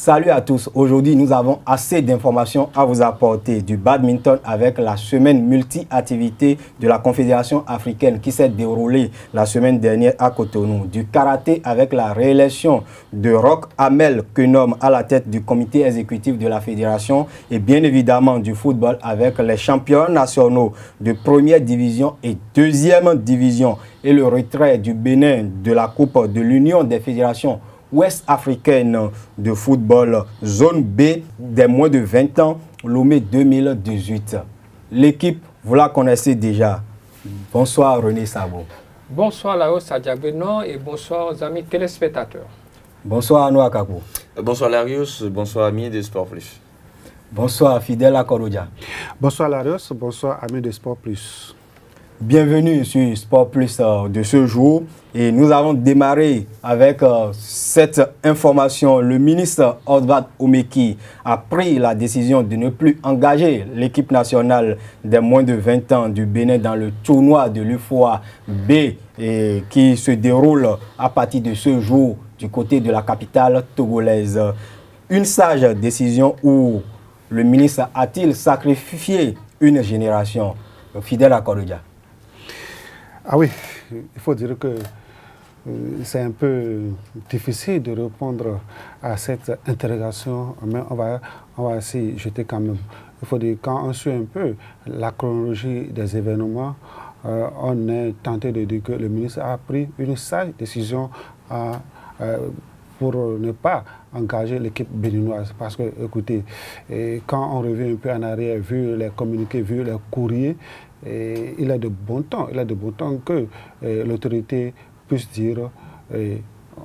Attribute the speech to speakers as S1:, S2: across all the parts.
S1: Salut à tous. Aujourd'hui, nous avons assez d'informations à vous apporter. Du badminton avec la semaine multi-activité de la Confédération africaine qui s'est déroulée la semaine dernière à Cotonou. Du karaté avec la réélection de Roch Amel Keunom à la tête du comité exécutif de la fédération. Et bien évidemment du football avec les champions nationaux de première division et deuxième division. Et le retrait du Bénin de la Coupe de l'Union des fédérations ouest-africaine de football zone B des moins de 20 ans, Lomé 2018. L'équipe, vous la connaissez déjà. Bonsoir René Sabo.
S2: Bonsoir Larios Adjabeno et bonsoir aux amis téléspectateurs.
S1: Bonsoir Anou Akakou.
S3: Bonsoir Larios, bonsoir amis de Sport Plus.
S1: Bonsoir Fidèle Akorodia.
S4: Bonsoir Larios, bonsoir amis de Sport Plus.
S1: Bienvenue sur Sport Plus de ce jour et nous allons démarrer avec cette information. Le ministre Oswald Omeki a pris la décision de ne plus engager l'équipe nationale des moins de 20 ans du Bénin dans le tournoi de l'UFOA B et qui se déroule à partir de ce jour du côté de la capitale togolaise. Une sage décision où le ministre a-t-il sacrifié une génération? Fidèle à Korodia.
S4: Ah oui, il faut dire que c'est un peu difficile de répondre à cette interrogation, mais on va s'y jeter quand même. Il faut dire, quand on suit un peu la chronologie des événements, on est tenté de dire que le ministre a pris une sage décision pour ne pas engager l'équipe béninoise. Parce que, écoutez, quand on revient un peu en arrière, vu les communiqués, vu les courriers, et il est de bon temps, que l'autorité puisse dire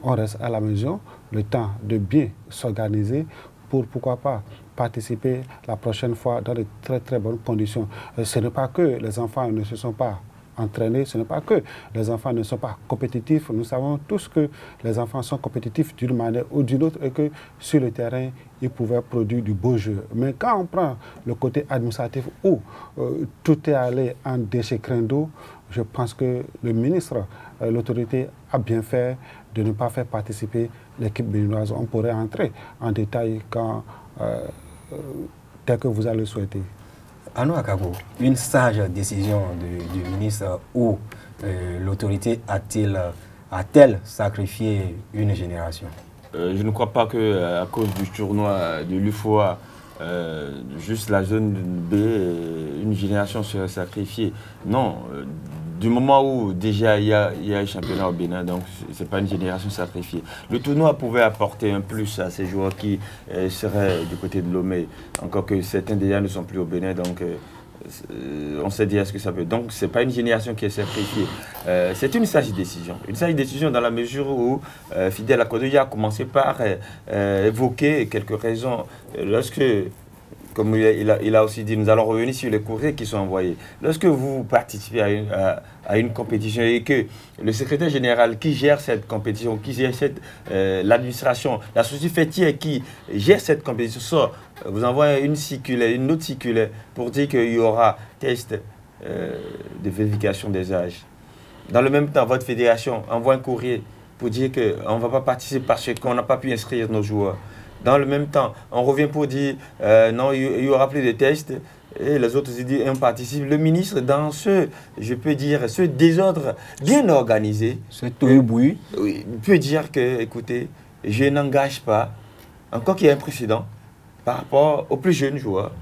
S4: on reste à la maison, le temps de bien s'organiser pour, pourquoi pas, participer la prochaine fois dans de très très bonnes conditions. Ce n'est pas que les enfants ne se sont pas entraînés, ce n'est pas que les enfants ne sont pas compétitifs. Nous savons tous que les enfants sont compétitifs d'une manière ou d'une autre et que sur le terrain, ils pouvaient produire du beau jeu. Mais quand on prend le côté administratif où tout est allé en déchet d'eau, je pense que le ministre, l'autorité a bien fait de ne pas faire participer l'équipe béninoise. On pourrait entrer en détail quand, tel que vous allez le souhaiter.
S1: Anou Akakou, une sage décision du ministre où l'autorité a-t-elle sacrifié une génération?
S3: Je ne crois pas qu'à cause du tournoi de l'UFOA, juste la zone B, une génération serait sacrifiée. Non, du moment où déjà il y a un championnat au Bénin, donc ce n'est pas une génération sacrifiée. Le tournoi pouvait apporter un plus à ces joueurs qui seraient du côté de Lomé, encore que certains déjà ne sont plus au Bénin, donc on sait déjà ce que ça peut. Donc ce n'est pas une génération qui est sacrifiée. C'est une sage décision. Une sage décision dans la mesure où Fidèle Akorodia a commencé par évoquer quelques raisons. Lorsque, comme il a aussi dit, nous allons revenir sur les courriers qui sont envoyés. Lorsque vous participez à une compétition et que le secrétaire général qui gère cette compétition, qui gère l'administration, la société fêtière qui gère cette compétition vous envoie une autre circulaire pour dire qu'il y aura test de vérification des âges. Dans le même temps, votre fédération envoie un courrier pour dire qu'on ne va pas participer parce qu'on n'a pas pu inscrire nos joueurs. Dans le même temps, on revient pour dire non, il n'y aura plus de tests et les autres disent on participe. Le ministre, dans ce désordre bien organisé,
S1: oui,
S3: peut dire que, écoutez, je n'engage pas, encore qu'il y ait un précédent, par rapport aux plus jeunes joueurs.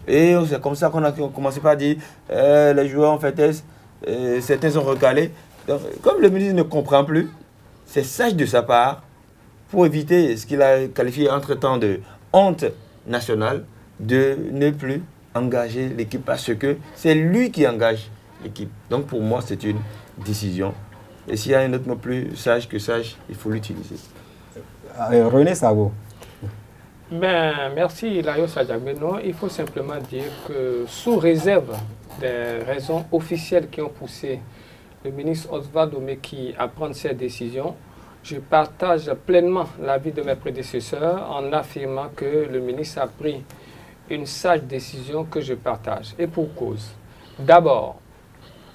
S3: Et c'est comme ça qu'on a commencé par dire les joueurs ont fait test, certains sont recalés. Donc, comme le ministre ne comprend plus, c'est sage de sa part, pour éviter ce qu'il a qualifié entre-temps de honte nationale, de ne plus engager l'équipe parce que c'est lui qui engage l'équipe. Donc pour moi, c'est une décision. Et s'il y a un autre mot plus sage que sage, il faut l'utiliser.
S1: René Sabo.
S2: Merci Larios Adjabeno. Il faut simplement dire que sous réserve des raisons officielles qui ont poussé le ministre Oswald Omeki à prendre cette décision, je partage pleinement l'avis de mes prédécesseurs en affirmant que le ministre a pris une sage décision que je partage. Et pour cause. D'abord,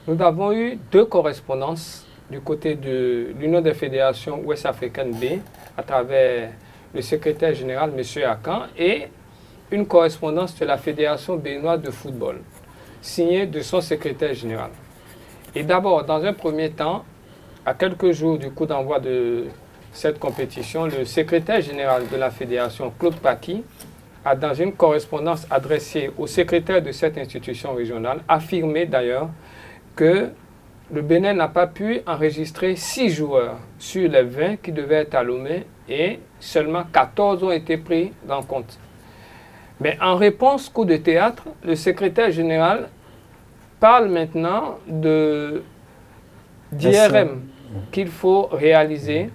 S2: nous avons eu 2 correspondances du côté de l'Union des fédérations ouest-africaines B à travers le secrétaire général, M. Akan, et une correspondance de la Fédération béninoise de football, signée de son secrétaire général. Et d'abord, dans un premier temps, à quelques jours du coup d'envoi de cette compétition, le secrétaire général de la fédération, Claude Paki, a, dans une correspondance adressée au secrétaire de cette institution régionale, affirmé d'ailleurs que le Bénin n'a pas pu enregistrer 6 joueurs sur les 20 qui devaient être à Lomé et seulement 14 ont été pris en compte. Mais en réponse, coup de théâtre, le secrétaire général parle maintenant d'IRM qu'il faut réaliser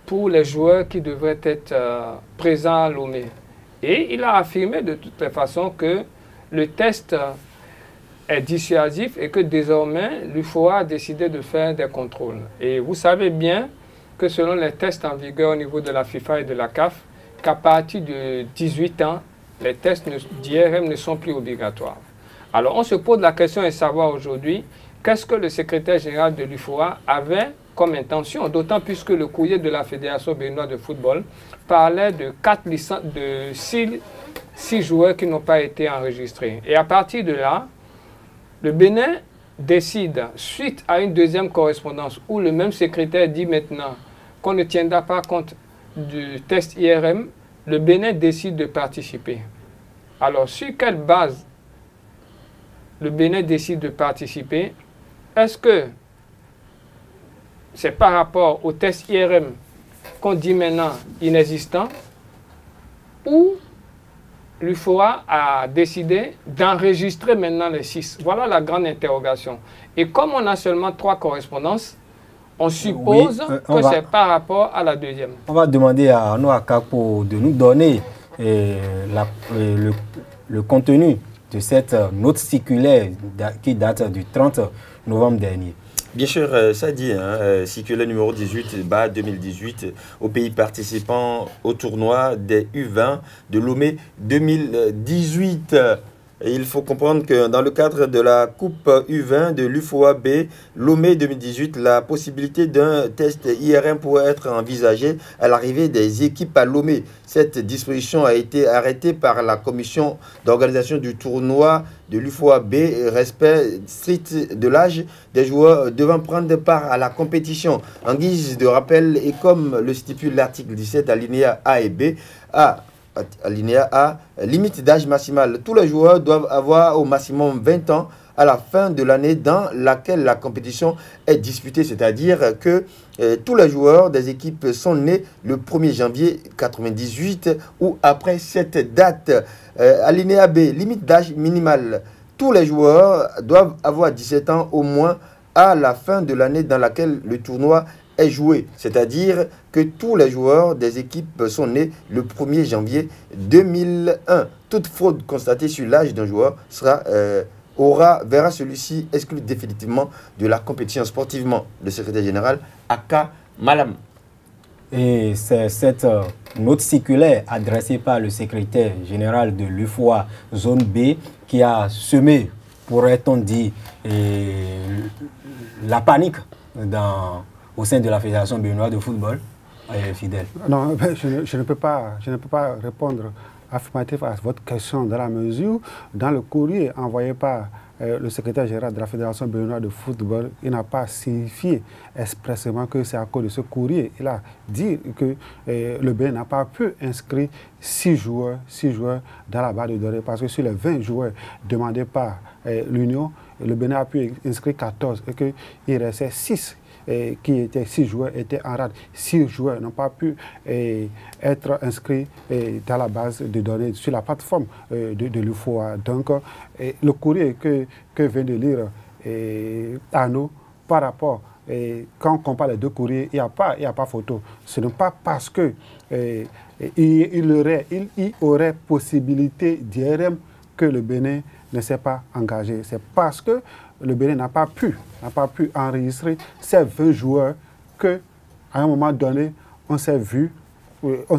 S2: pour les joueurs qui devraient être présents à Lomé. Et il a affirmé de toutes les façons que le test est dissuasif et que désormais l'UFOA a décidé de faire des contrôles. Et vous savez bien que selon les tests en vigueur au niveau de la FIFA et de la CAF, qu'à partir de 18 ans, les tests d'IRM ne sont plus obligatoires. Alors on se pose la question de savoir aujourd'hui qu'est-ce que le secrétaire général de l'UFOA avait comme intention, d'autant plus que le courrier de la Fédération béninoise de football parlait de 6 joueurs qui n'ont pas été enregistrés. Et à partir de là, le Bénin décide, suite à une deuxième correspondance où le même secrétaire dit maintenant qu'on ne tiendra pas compte du test IRM, le Bénin décide de participer. Alors, sur quelle base le Bénin décide de participer? Est-ce que c'est par rapport au test IRM qu'on dit maintenant inexistant ou l'UFOA a décidé d'enregistrer maintenant les 6? Voilà la grande interrogation. Et comme on a seulement 3 correspondances, on suppose que c'est par rapport à la deuxième.
S1: On va demander à Arnaud Akapo de nous donner le contenu de cette note circulaire qui date du 30 novembre dernier.
S3: Bien sûr, ça dit, circulaire numéro 18/2018 aux pays participants au tournoi des U20 de Lomé 2018. Et il faut comprendre que dans le cadre de la Coupe U20 de l'UFOA B, Lomé 2018, la possibilité d'un test IRM pourrait être envisagée à l'arrivée des équipes à Lomé. Cette disposition a été arrêtée par la commission d'organisation du tournoi de l'UFOA B, respect strict de l'âge des joueurs devant prendre part à la compétition. En guise de rappel, et comme le stipule l'article 17 alinéa A et B, alinéa A, limite d'âge maximal. Tous les joueurs doivent avoir au maximum 20 ans à la fin de l'année dans laquelle la compétition est disputée. C'est-à-dire que tous les joueurs des équipes sont nés le 1er janvier 1998 ou après cette date. Alinéa B, limite d'âge minimal. Tous les joueurs doivent avoir 17 ans au moins à la fin de l'année dans laquelle le tournoi est joué, c'est-à-dire que tous les joueurs des équipes sont nés le 1er janvier 2001. Toute fraude constatée sur l'âge d'un joueur verra celui-ci exclu définitivement de la compétition sportivement. Le secrétaire général Aka Malam.
S1: Et c'est cette note circulaire adressée par le secrétaire général de l'UFOA Zone B qui a semé, pourrait-on dire, la panique au sein de la Fédération béninoise de football, Fidèle.
S4: Non, je ne peux pas répondre affirmatif à votre question dans la mesure, dans le courrier envoyé par le secrétaire général de la Fédération béninoise de football, il n'a pas signifié expressément que c'est à cause de ce courrier. Il a dit que le Bénin n'a pas pu inscrire 6 joueurs dans la base de données parce que sur les 20 joueurs demandés par l'Union, le Bénin a pu inscrire 14 et qu'il restait 6. Qui étaient 6 joueurs étaient en rade. 6 joueurs n'ont pas pu être inscrits dans la base de données sur la plateforme de l'UFOA. Donc, le courrier que vient de lire Arnaud par rapport, quand on compare les deux courriers, il n'y a pas photo. Ce n'est pas parce que il y aurait possibilité d'IRM que le Bénin ne s'est pas engagé. C'est parce que le Bénin n'a pas pu enregistrer ces 20 joueurs qu'à un moment donné, on s'est dit, on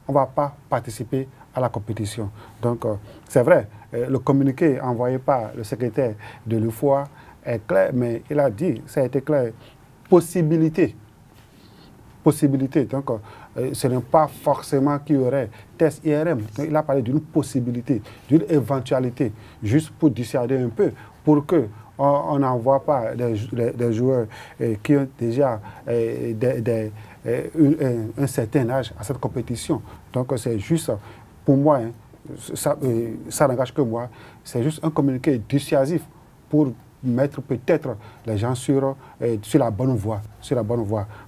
S4: ne va pas participer à la compétition. Donc, c'est vrai, le communiqué envoyé par le secrétaire de l'UFOA est clair, mais il a dit, ça a été clair, possibilité possibilité. Donc, ce n'est pas forcément qu'il y aurait test IRM. Donc, il a parlé d'une possibilité, d'une éventualité, juste pour dissuader un peu, pour que on n'envoie pas des joueurs qui ont déjà un certain âge à cette compétition. Donc, c'est juste, pour moi, hein, ça n'engage que moi, c'est juste un communiqué dissuasif pour mettre peut-être les gens sur la bonne voie,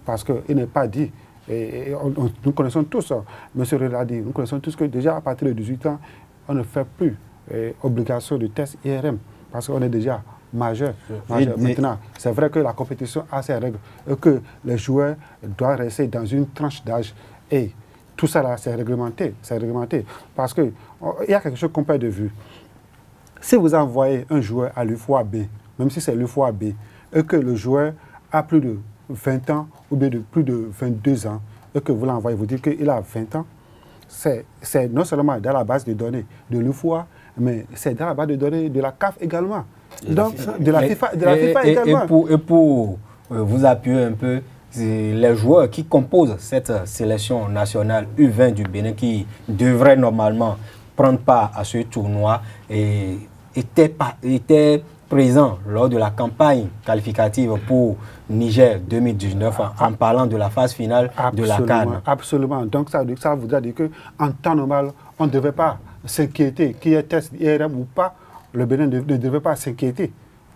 S4: parce qu'il n'est pas dit, nous connaissons tous, M. Ré l'a dit, nous connaissons tous que déjà à partir de 18 ans, on ne fait plus obligation de test IRM, parce qu'on est déjà majeur. Maintenant, c'est vrai que la compétition a ses règles et que les joueurs doivent rester dans une tranche d'âge et tout ça là, c'est réglementé, parce qu'il y a quelque chose qu'on perd de vue. Si vous envoyez un joueur à l'UFOA B, même si c'est l'UFOA B, et que le joueur a plus de 20 ans ou bien de plus de 22 ans, et que vous l'envoyez, vous dites qu'il a 20 ans, c'est non seulement dans la base de données de l'UFOA, mais c'est dans la base de données de la CAF également. Donc, de la FIFA également.
S1: Et pour vous appuyer un peu, les joueurs qui composent cette sélection nationale U20 du Bénin qui devraient normalement prendre part à ce tournoi étaient présents lors de la campagne qualificative pour Niger 2019 en parlant de la phase finale de la CAN.
S4: Absolument. Donc ça voudrait dire qu'en temps normal, on ne devait pas s'inquiéter qu'il y ait test IRM ou pas. Le Bénin ne devait pas s'inquiéter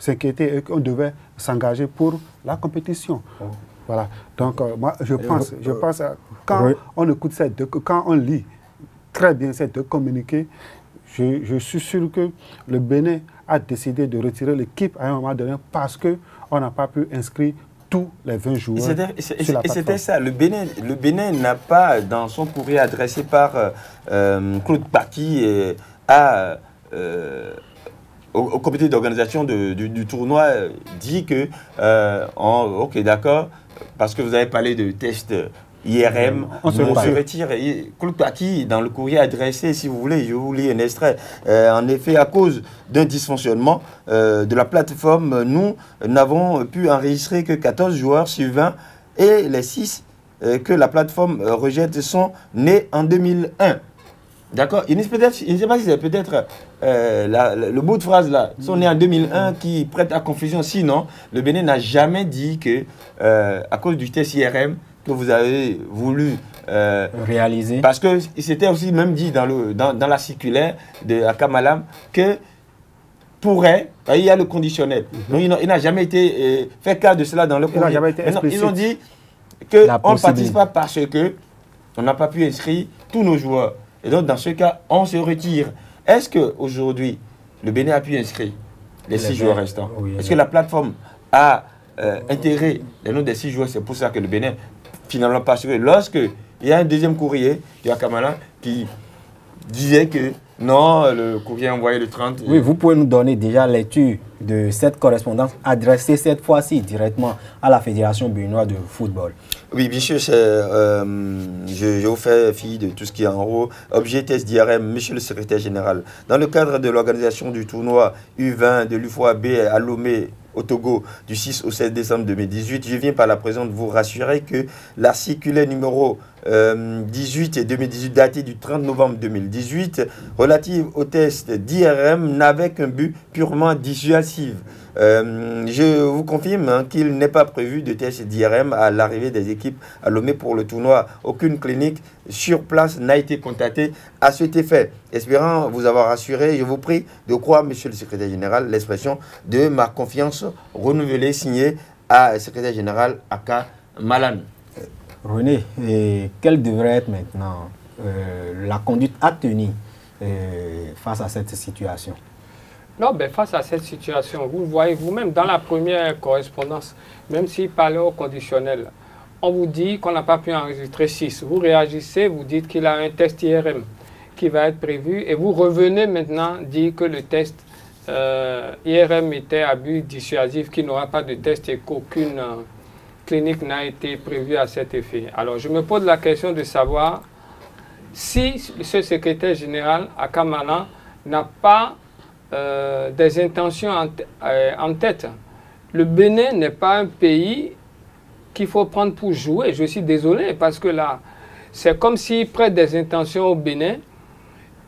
S4: et qu'on devait s'engager pour la compétition. Oh. Voilà. Donc moi je pense quand on écoute quand on lit très bien ces deux communiqués, je suis sûr que le Bénin a décidé de retirer l'équipe à un moment donné parce qu'on n'a pas pu inscrire tous les 20 joueurs.
S3: Et c'était ça. Le Bénin n'a pas, dans son courrier adressé par Claude Paki au comité d'organisation du tournoi, dit que, ok, d'accord, parce que vous avez parlé de tests IRM, on se retire. Claude Paki, dans le courrier adressé, si vous voulez, je vous lis un extrait. En effet, à cause d'un dysfonctionnement de la plateforme, nous n'avons pu enregistrer que 14 joueurs sur 20 et les 6 que la plateforme rejette sont nés en 2001. D'accord. Il ne sait pas si c'est peut-être le bout de phrase là, sont nés en 2001 qui prête à confusion. Sinon, le Bénin n'a jamais dit que, à cause du test IRM, que vous avez voulu
S1: réaliser.
S3: Parce que c'était aussi même dit dans la circulaire de Akamalam que pourrait, il y a le conditionnel. Donc il n'a jamais été fait cas de cela dans le courrier. Ils ont dit qu'on ne participe pas parce qu'on n'a pas pu inscrire tous nos joueurs. Et donc dans ce cas, on se retire. Est-ce qu'aujourd'hui, le Bénin a pu inscrire les 6 joueurs restants? Oui, est-ce que la plateforme a intégré les noms des 6 joueurs? C'est pour ça que le Bénin finalement pas assuré. Lorsqu'il y a un deuxième courrier de Akamala qui disait que non, le courrier envoyé le 30.
S1: Oui, vous pouvez nous donner déjà lecture de cette correspondance adressée cette fois-ci directement à la Fédération béninoise de football.
S3: Oui, bien sûr, je vous fais fi de tout ce qui est en haut. Objet test d'IRM, monsieur le secrétaire général. Dans le cadre de l'organisation du tournoi U20 de l'UFOA B à Lomé, au Togo, du 6 au 16 décembre 2018, je viens par la présente vous rassurer que la circulaire numéro 18 et 2018 datée du 30 novembre 2018 relative au test d'IRM n'avait qu'un but purement dissuasif. Je vous confirme qu'il n'est pas prévu de test d'IRM à l'arrivée des équipes à Lomé pour le tournoi. Aucune clinique sur place n'a été contactée à cet effet. Espérant vous avoir rassuré, je vous prie de croire, monsieur le secrétaire général, l'expression de ma confiance renouvelée signée à secrétaire général Aka Malami.
S1: René, quelle devrait être maintenant la conduite à tenir face à cette situation?
S2: Non, ben face à cette situation, vous le voyez vous-même dans la première correspondance, même s'il parlait au conditionnel, on vous dit qu'on n'a pas pu enregistrer 6. Vous réagissez, vous dites qu'il a un test IRM qui va être prévu et vous revenez maintenant dire que le test IRM était à but dissuasif, qu'il n'aura pas de test et qu'aucune clinique n'a été prévue à cet effet. Alors je me pose la question de savoir si ce secrétaire général, Akamala, n'a pas des intentions en tête. Le Bénin n'est pas un pays qu'il faut prendre pour jouer. Je suis désolé parce que là, c'est comme s'ils prêtent des intentions au Bénin.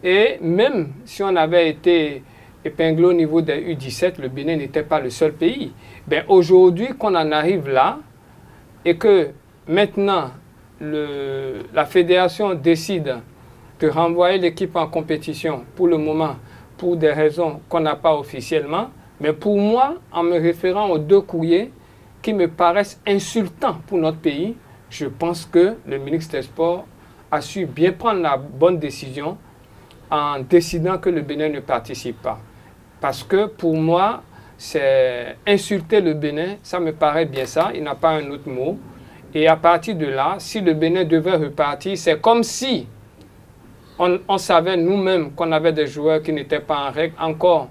S2: Et même si on avait été épinglé au niveau des U17, le Bénin n'était pas le seul pays. Ben, aujourd'hui, qu'on en arrive là et que maintenant, la fédération décide de renvoyer l'équipe en compétition pour le moment, pour des raisons qu'on n'a pas officiellement. Mais pour moi, en me référant aux 2 courriers qui me paraissent insultants pour notre pays, je pense que le ministre des Sports a su bien prendre la bonne décision en décidant que le Bénin ne participe pas. Parce que pour moi, c'est insulter le Bénin, ça me paraît bien ça, il n'a pas un autre mot. Et à partir de là, si le Bénin devait repartir, c'est comme si on savait nous-mêmes qu'on avait des joueurs qui n'étaient pas en règle. Encore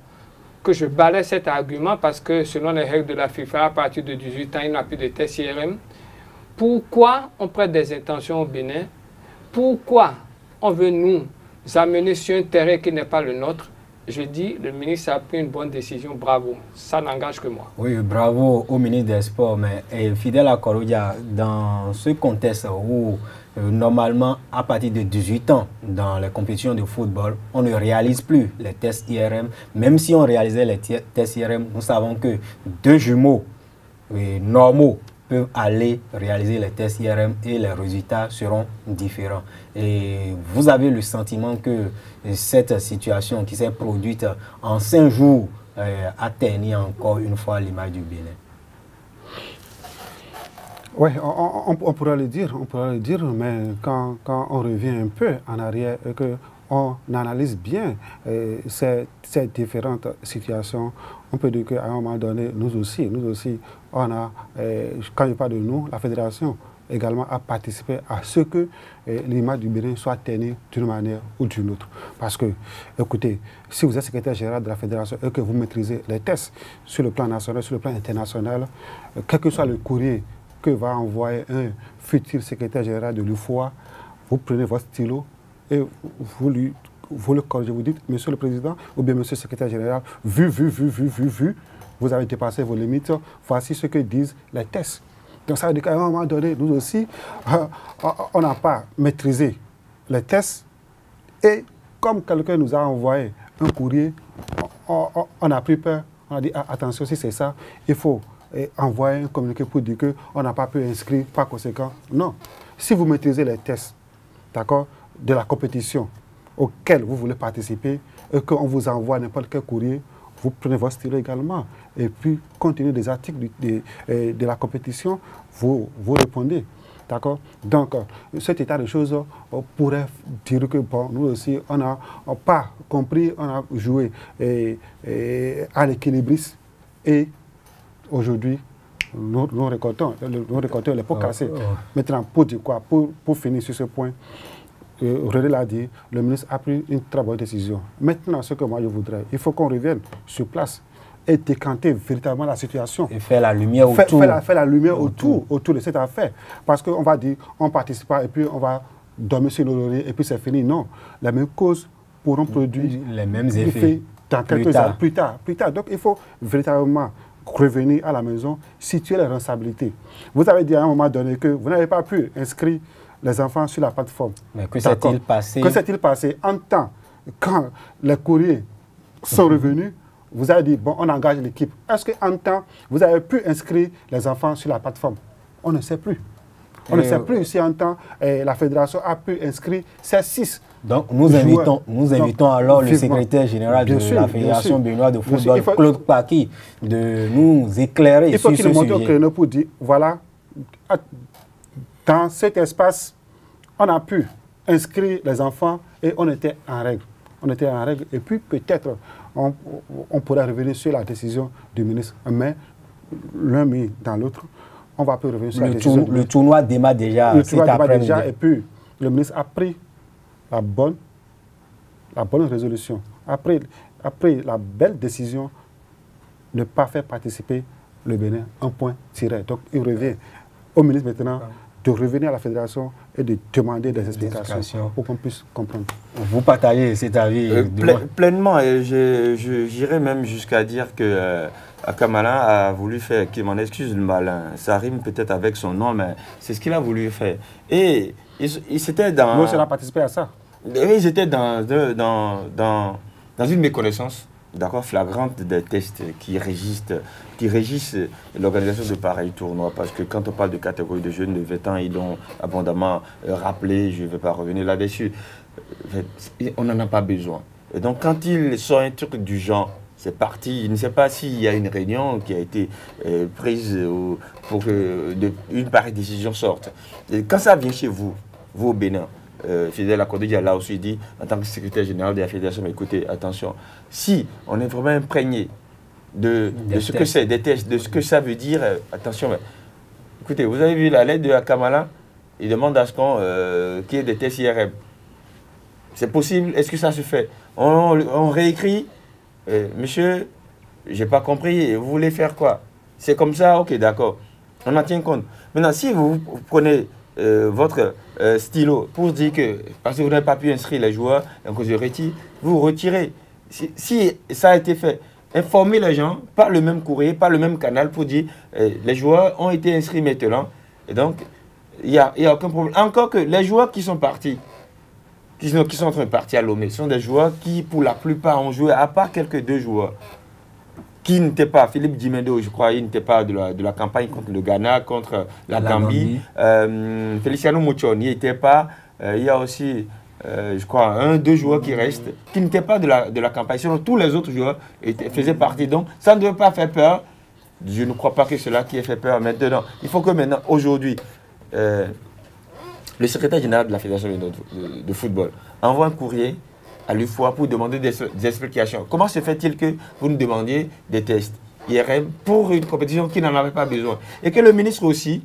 S2: que je balais cet argument parce que selon les règles de la FIFA, à partir de 18 ans, il n'y a plus de test IRM. Pourquoi on prête des intentions au Bénin? Pourquoi on veut nous amener sur un terrain qui n'est pas le nôtre? Je dis, le ministre a pris une bonne décision, bravo. Ça n'engage que moi.
S1: Oui, bravo au ministre des Sports. Mais Fidèle Akorodia, dans ce contexte où normalement, à partir de 18 ans, dans les compétitions de football, on ne réalise plus les tests IRM. Même si on réalisait les tests IRM, nous savons que 2 jumeaux normaux peuvent aller réaliser les tests IRM et les résultats seront différents. Et vous avez le sentiment que cette situation qui s'est produite en 5 jours a terni encore une fois l'image du Bénin.
S4: Oui, on pourrait le dire, mais quand on revient un peu en arrière et qu'on analyse bien ces différentes situations, on peut dire qu'à un moment donné, nous aussi, on a, quand je parle de nous, la fédération également a participé à ce que l'image du Bénin soit tenue d'une manière ou d'une autre. Parce que, écoutez, si vous êtes secrétaire général de la fédération et que vous maîtrisez les tests sur le plan national, sur le plan international, quel que soit le courrier que va envoyer un futur secrétaire général de l'UFOA, vous prenez votre stylo et vous le corrigez, vous dites, monsieur le président, ou bien monsieur le secrétaire général, vu, vous avez dépassé vos limites, voici ce que disent les tests. Donc ça veut dire qu'à un moment donné, nous aussi, on n'a pas maîtrisé les tests et comme quelqu'un nous a envoyé un courrier, on a pris peur, on a dit, ah, attention, si c'est ça, il faut envoyer un communiqué pour dire qu'on n'a pas pu inscrire, par conséquent, non. Si vous maîtrisez les tests, d'accord, de la compétition auquel vous voulez participer et qu'on vous envoie n'importe quel courrier, vous prenez votre stylo également et puis, compte tenu des articles de la compétition, vous répondez. D'accord? Donc, cet état de choses pourrait dire que, bon, nous aussi, on n'a pas compris, on a joué à l'équilibriste et aujourd'hui, nous récoltons les pots cassés. Maintenant, pour dire quoi? Pour finir sur ce point, René l'a dit, le ministre a pris une très bonne décision. Maintenant, ce que moi je voudrais, il faut qu'on revienne sur place et décanter véritablement la situation.
S1: Et faire la lumière autour.
S4: Faire la lumière autour de cette affaire. Parce qu'on va dire, on ne participe pas et puis on va dormir sur nos lauriers et puis c'est fini. Non, les mêmes causes pourront produire
S1: les mêmes effets
S4: dans quelques années plus tard. Donc il faut véritablement revenir à la maison, situer les responsabilités. Vous avez dit à un moment donné que vous n'avez pas pu inscrire les enfants sur la plateforme.
S1: Mais que s'est-il passé?
S4: Que s'est-il passé en temps, quand les courriers sont revenus, vous avez dit, bon, on engage l'équipe. Est-ce qu'en temps, vous avez pu inscrire les enfants sur la plateforme? On ne sait plus. On ne sait plus si en temps, la fédération a pu inscrire ces 6.
S1: Donc, nous invitons alors le secrétaire général de la Fédération béninoise de football, Claude Paki, de nous éclairer sur ce sujet. Il faut qu'il monte au créneau
S4: pour dire, voilà, dans cet espace, on a pu inscrire les enfants et on était en règle. Et puis peut-être on pourrait revenir sur la décision du ministre. Mais l'un mis dans l'autre, on va plus revenir sur la décision.
S1: Le tournoi démarre déjà.
S4: Et puis le ministre a pris la bonne résolution. Après la belle décision de ne pas faire participer le Bénin, un point tiré. Donc il revient au ministre maintenant de revenir à la fédération et de demander des explications pour qu'on puisse comprendre.
S1: Vous partagez cet avis
S3: pleinement, et j'irais même jusqu'à dire que Akamala a voulu faire, qui m'en excuse le malin, ça rime peut-être avec son nom, mais c'est ce qu'il a voulu faire. Et c'était dans...
S4: Nous, on a participé à ça.
S3: Ils étaient dans une méconnaissance, d'accord, flagrante des tests qui régissent l'organisation de pareils tournois. Parce que quand on parle de catégorie de jeunes de 20 ans, ils l'ont abondamment rappelé, je ne vais pas revenir là-dessus. On n'en a pas besoin. Et donc, quand il sort un truc du genre, c'est parti. Il ne sait pas s'il y a une réunion qui a été prise pour que une pareille décision sorte. Et quand ça vient chez vous, vous au Bénin, Fidèle Akondé là aussi dit, en tant que secrétaire général de la fédération, mais écoutez, attention, si on est vraiment imprégné de ce que c'est, des tests, de ce que ça veut dire, attention, mais, écoutez, vous avez vu la lettre de Akamala, il demande à ce qu'il y ait des tests IRM. C'est possible? Est-ce que ça se fait? On réécrit, monsieur, j'ai pas compris, vous voulez faire quoi? C'est comme ça, ok, d'accord. On en tient compte. Maintenant, si vous prenez votre stylo pour dire que, parce que vous n'avez pas pu inscrire les joueurs, donc je retire, vous retirez. Si ça a été fait, informez les gens par le même courrier, par le même canal pour dire les joueurs ont été inscrits maintenant. Et donc, il n'y a aucun problème. Encore que les joueurs qui sont partis, qui sont en train de partir à Lomé, sont des joueurs qui, pour la plupart, ont joué, à part quelques deux joueurs, qui n'étaient pas, Philippe Dimendo, je crois, il n'était pas de la campagne contre le Ghana, contre la Gambie. Feliciano Muchon, il n'était pas. Il y a aussi, je crois, deux joueurs qui restent, qui n'étaient pas de la campagne. Sinon, tous les autres joueurs faisaient partie. Donc, ça ne devait pas faire peur. Je ne crois pas que cela qui ait fait peur maintenant. Il faut que maintenant, aujourd'hui, le secrétaire général de la Fédération de football envoie un courrier à l'UFOA pour demander des explications. Comment se fait-il que vous nous demandiez des tests IRM pour une compétition qui n'en avait pas besoin? Et que le ministre aussi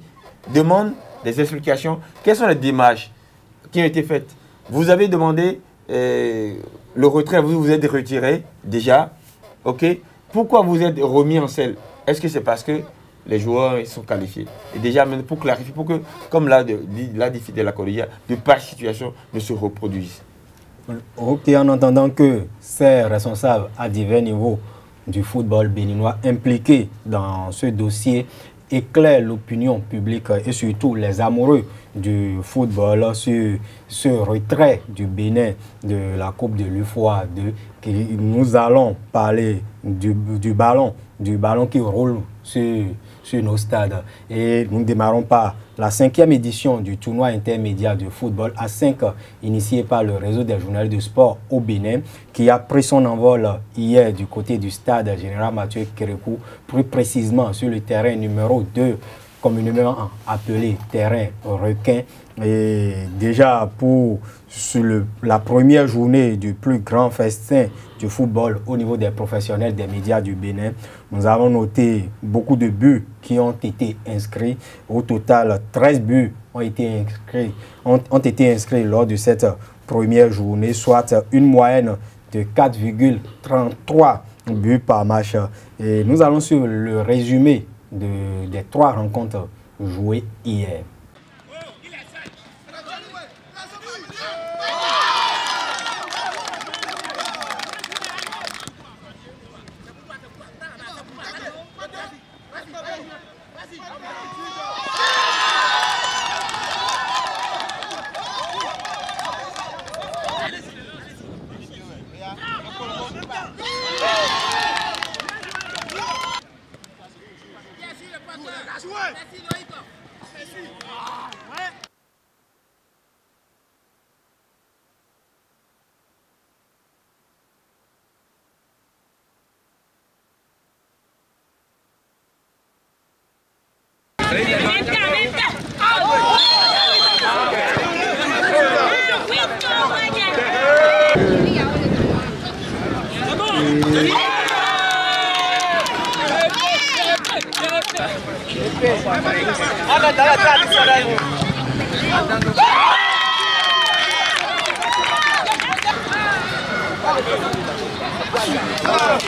S3: demande des explications. Quelles sont les démarches qui ont été faites? Vous avez demandé le retrait, vous vous êtes retiré déjà. Ok. Pourquoi vous êtes remis en selle? Est-ce que c'est parce que les joueurs sont qualifiés? Et déjà, même pour clarifier, pour que, comme l'a dit Fidèle Akondé, de pareilles situations ne se reproduisent.
S1: Ok, en entendant que ces responsables à divers niveaux du football béninois impliqués dans ce dossier éclairent l'opinion publique et surtout les amoureux du football sur ce retrait du Bénin de la Coupe de l'UFOA 2, nous allons parler du ballon qui roule sur nos stades. Et nous démarrons par la 5e édition du tournoi intermédiaire de football à 5, initié par le réseau des journalistes de sport au Bénin, qui a pris son envol hier du côté du stade Général Mathieu Kérékou, plus précisément sur le terrain numéro 2, communément appelé terrain requin. Et déjà sur la première journée du plus grand festin du football au niveau des professionnels des médias du Bénin, nous avons noté beaucoup de buts qui ont été inscrits. Au total, 13 buts ont été inscrits lors de cette première journée, soit une moyenne de 4,33 buts par match. Et nous allons sur le résumé des 3 rencontres jouées hier.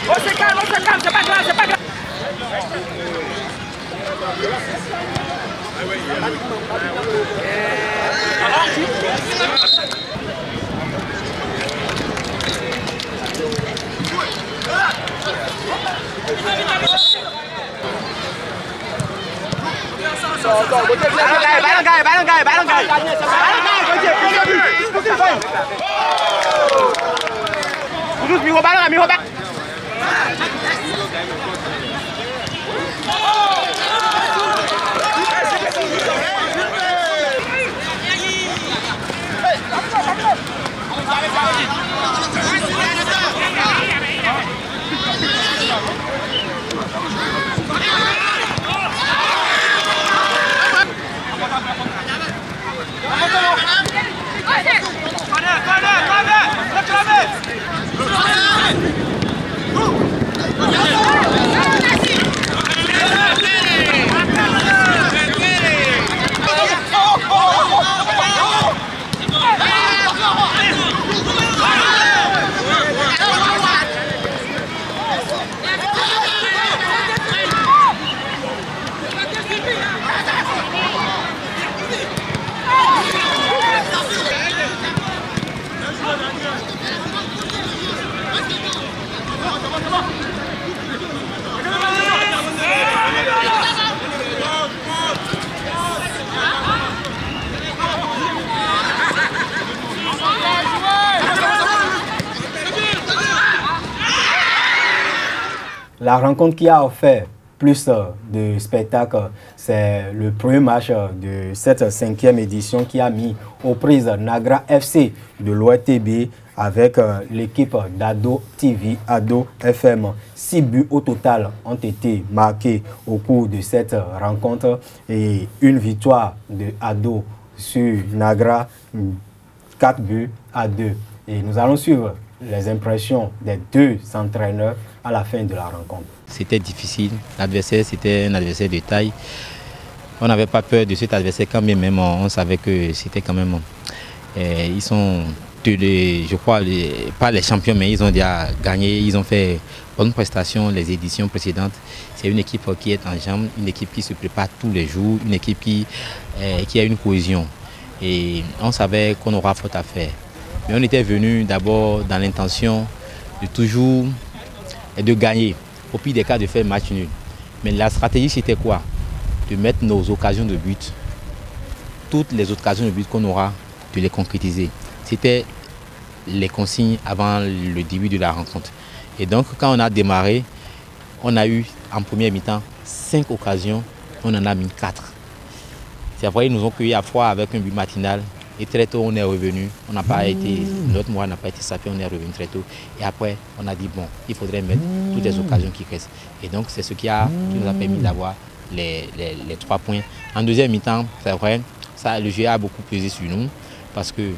S5: On se calme, c'est pas grave, c'est pas grave.
S1: La rencontre qui a offert plus de spectacles, c'est le premier match de cette 5e édition qui a mis aux prises Nagra FC de l'ORTB avec l'équipe d'Ado TV, Ado FM. 6 buts au total ont été marqués au cours de cette rencontre et une victoire de Ado sur Nagra, 4 buts à 2. Et nous allons suivre les impressions des deux entraîneurs à la fin de la rencontre.
S6: C'était difficile, l'adversaire c'était un adversaire de taille. On n'avait pas peur de cet adversaire quand même, on savait que c'était quand même... ils sont, je crois, pas les champions, mais ils ont déjà gagné, ils ont fait bonne prestation les éditions précédentes. C'est une équipe qui est en jambes, une équipe qui se prépare tous les jours, une équipe qui a une cohésion. Et on savait qu'on aura faute à faire. Mais on était venu d'abord dans l'intention de toujours de gagner, au pire des cas de faire match nul. Mais la stratégie c'était quoi? De mettre nos occasions de but, toutes les occasions de but qu'on aura, de les concrétiser. C'était les consignes avant le début de la rencontre. Et donc quand on a démarré, on a eu en première mi-temps 5 occasions, on en a mis 4. C'est après ils nous ont cueilli à froid avec un but matinal. Et très tôt, on est revenu. On n'a pas été, notre mois n'a pas été sapé, on est revenu très tôt. Et après, on a dit, bon, il faudrait mettre toutes les occasions qui restent. Et donc, c'est ce qui nous a permis d'avoir les 3 points. En deuxième mi-temps, c'est vrai, le jeu a beaucoup pesé sur nous parce que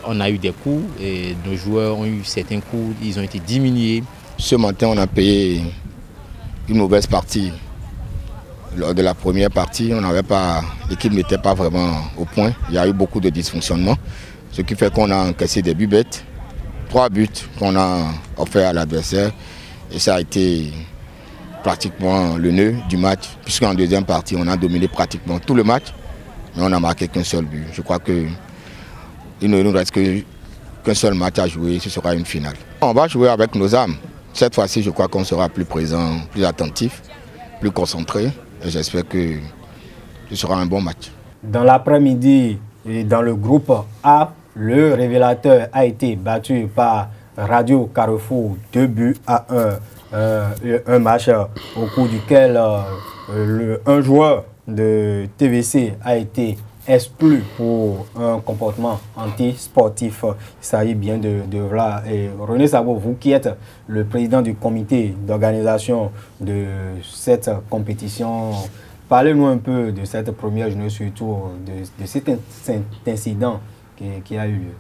S6: on a eu des coups et nos joueurs ont eu certains coups, ils ont été diminués.
S7: Ce matin, on a payé une mauvaise partie. Lors de la première partie, l'équipe n'était pas vraiment au point. Il y a eu beaucoup de dysfonctionnements, ce qui fait qu'on a encaissé des buts bêtes. 3 buts qu'on a offerts à l'adversaire. Et ça a été pratiquement le nœud du match, puisqu'en deuxième partie, on a dominé pratiquement tout le match, mais on n'a marqué qu'un seul but. Je crois qu'il ne nous reste qu'un seul match à jouer, ce sera une finale. On va jouer avec nos âmes. Cette fois-ci, je crois qu'on sera plus présent, plus attentif, plus concentré. Et j'espère que ce sera un bon match.
S1: Dans l'après-midi, dans le groupe A, le révélateur a été battu par Radio Carrefour 2 buts à 1. Un match au cours duquel un joueur de TVC a été exclu pour un comportement anti-sportif. Il s'agit bien de voilà. Et René Sabo, vous qui êtes le président du comité d'organisation de cette compétition, parlez-nous un peu de cette première journée, surtout de cet incident qui a eu lieu.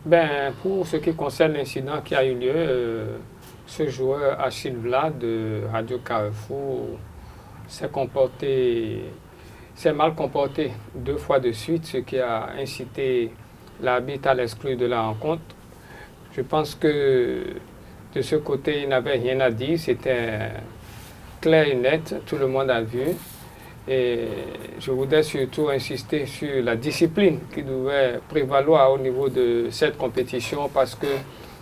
S2: Ben, pour ce qui concerne l'incident qui a eu lieu, ce joueur Achille Vlad de Radio Carrefour s'est mal comporté 2 fois de suite, ce qui a incité l'arbitre à l'exclure de la rencontre. Je pense que de ce côté, il n'avait rien à dire, c'était clair et net, tout le monde a vu. Et je voudrais surtout insister sur la discipline qui devait prévaloir au niveau de cette compétition parce que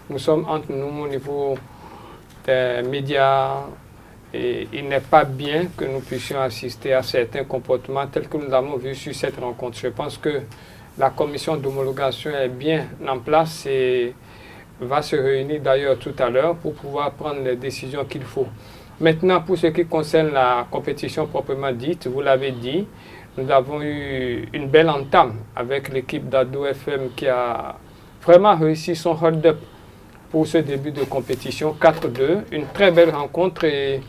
S2: nous sommes entre nous au niveau des médias, Et il n'est pas bien que nous puissions assister à certains comportements tels que nous avons vus sur cette rencontre. Je pense que la commission d'homologation est bien en place et va se réunir d'ailleurs tout à l'heure pour pouvoir prendre les décisions qu'il faut. Maintenant, pour ce qui concerne la compétition proprement dite, vous l'avez dit, nous avons eu une belle entame avec l'équipe d'Ado FM qui a vraiment réussi son hold-up pour ce début de compétition, 4-2. Une très belle rencontre et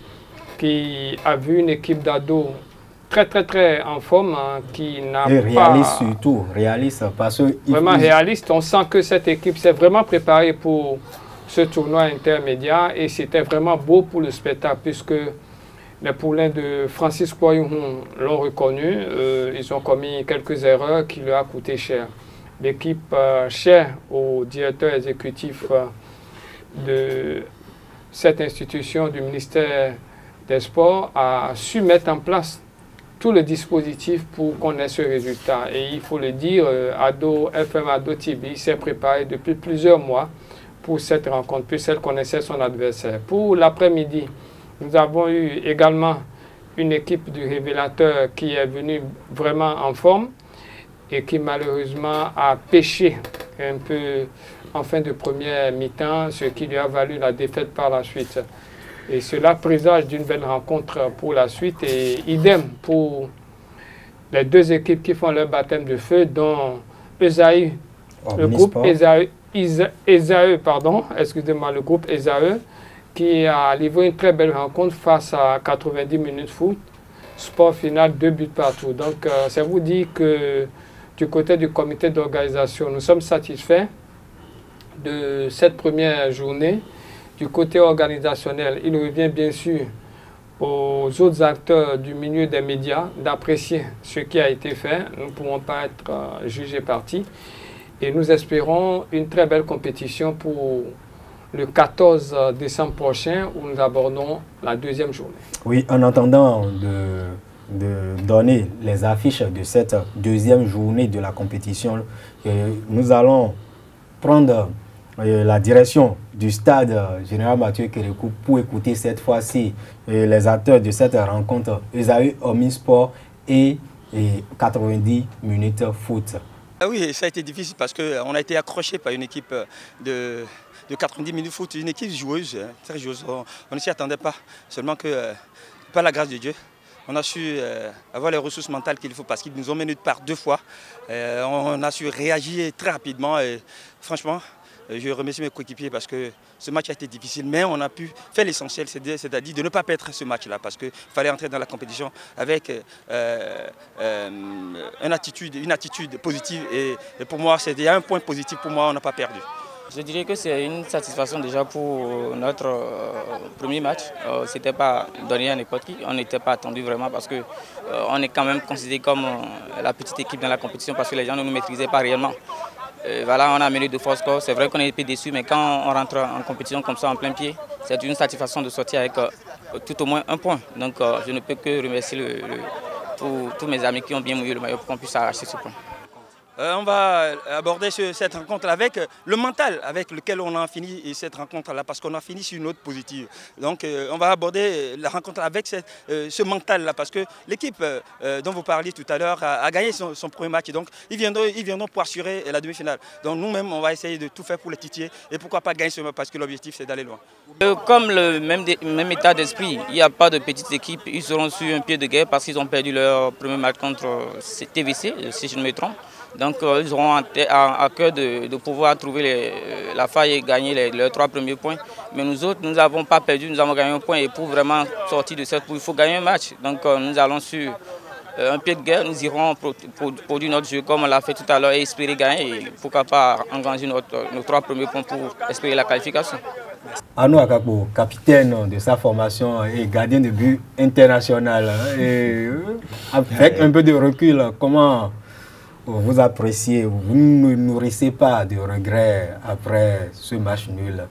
S2: qui a vu une équipe d'Ado très en forme, hein, qui n'a pas...
S1: réaliste surtout, réaliste parce que...
S2: Vraiment réaliste, on sent que cette équipe s'est vraiment préparée pour ce tournoi intermédiaire et c'était vraiment beau pour le spectacle puisque les poulains de Francis Koyoun l'ont reconnu, ils ont commis quelques erreurs qui leur a coûté cher. L'équipe chère au directeur exécutif de cette institution du ministère des Sports a su mettre en place tout le dispositif pour qu'on ait ce résultat. Et il faut le dire, Ado FM, Ado TV s'est préparé depuis plusieurs mois pour cette rencontre, puisqu'elle connaissait son adversaire. Pour l'après-midi, nous avons eu également une équipe du Révélateur qui est venue vraiment en forme et qui malheureusement a pêché un peu en fin de première mi-temps, ce qui lui a valu la défaite par la suite. Et cela présage d'une belle rencontre pour la suite et idem pour les deux équipes qui font leur baptême de feu, dont Esaü, le groupe Esaü, pardon, excusez-moi, le groupe Esaü, qui a livré une très belle rencontre face à 90 minutes foot, sport final, 2 buts partout. Donc, ça vous dit que du côté du comité d'organisation, nous sommes satisfaits de cette première journée. Du côté organisationnel, il revient bien sûr aux autres acteurs du milieu des médias d'apprécier ce qui a été fait. Nous ne pouvons pas être jugés partis. Et nous espérons une très belle compétition pour le 14 décembre prochain où nous abordons la deuxième journée.
S1: Oui, en attendant de donner les affiches de cette deuxième journée de la compétition, nous allons prendre la direction du stade Général Mathieu Kérékou pour écouter cette fois-ci les acteurs de cette rencontre, Esaü Omnisport et 90 minutes foot.
S8: Oui, ça a été difficile parce qu'on a été accroché par une équipe de 90 minutes foot, une équipe joueuse, très joueuse. On ne s'y attendait pas, seulement que par la grâce de Dieu, on a su avoir les ressources mentales qu'il faut parce qu'ils nous ont mené de part 2 fois. On a su réagir très rapidement et franchement, je remercie mes coéquipiers parce que ce match a été difficile, mais on a pu faire l'essentiel, c'est-à-dire de ne pas perdre ce match-là parce qu'il fallait entrer dans la compétition avec une attitude positive et pour moi, il y a un point positif pour moi, on n'a pas perdu.
S9: Je dirais que c'est une satisfaction déjà pour notre premier match. Ce n'était pas donné à n'importe qui, on n'était pas attendu vraiment parce qu'on est quand même considéré comme la petite équipe dans la compétition parce que les gens ne nous maîtrisaient pas réellement. Voilà, on a mené de force corps. C'est vrai qu'on est un peu déçus, mais quand on rentre en compétition comme ça en plein pied, c'est une satisfaction de sortir avec tout au moins 1 point. Donc je ne peux que remercier tous mes amis qui ont bien mouillé le maillot pour qu'on puisse arracher ce point.
S8: On va aborder cette rencontre avec le mental avec lequel on a fini cette rencontre-là parce qu'on a fini sur une note positive. Donc on va aborder la rencontre avec ce mental-là parce que l'équipe dont vous parliez tout à l'heure a gagné son premier match. Donc ils viendront pour assurer la demi-finale. Donc nous-mêmes, on va essayer de tout faire pour les titiller et pourquoi pas gagner ce match parce que l'objectif c'est d'aller loin.
S9: Comme le même état d'esprit, il n'y a pas de petite équipe. Ils seront sur un pied de guerre parce qu'ils ont perdu leur premier match contre TVC, si je ne me trompe. Donc ils auront à cœur de pouvoir trouver la faille et gagner leurs 3 premiers points. Mais nous autres, nous n'avons pas perdu, nous avons gagné 1 point et pour vraiment sortir de cette poule, il faut gagner un match. Donc nous allons sur un pied de guerre, nous irons produire notre jeu comme on l'a fait tout à l'heure et espérer gagner et pourquoi pas engranger nos 3 premiers points pour espérer la qualification.
S1: Arnaud Akakpo, capitaine de sa formation et gardien de but international. Et avec un peu de recul, comment vous appréciez, vous ne nourrissez pas de regrets après ce match nul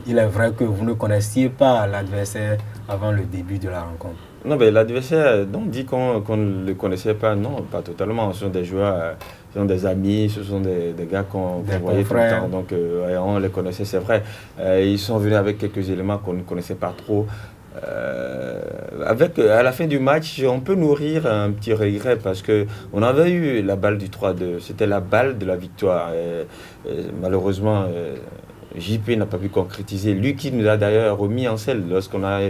S1: il est vrai que vous ne connaissiez pas l'adversaire avant le début de la rencontre.
S3: Non, mais l'adversaire, on dit qu'on ne le connaissait pas, non, pas totalement. Ce sont des joueurs, ce sont des amis, ce sont des gars qu'on voyait tout le temps. Donc on les connaissait, c'est vrai. Ils sont venus avec quelques éléments qu'on ne connaissait pas trop. à la fin du match, on peut nourrir un petit regret parce qu'on avait eu la balle du 3-2. C'était la balle de la victoire. Malheureusement, JP n'a pas pu concrétiser. Lui qui nous a d'ailleurs remis en selle lorsqu'on a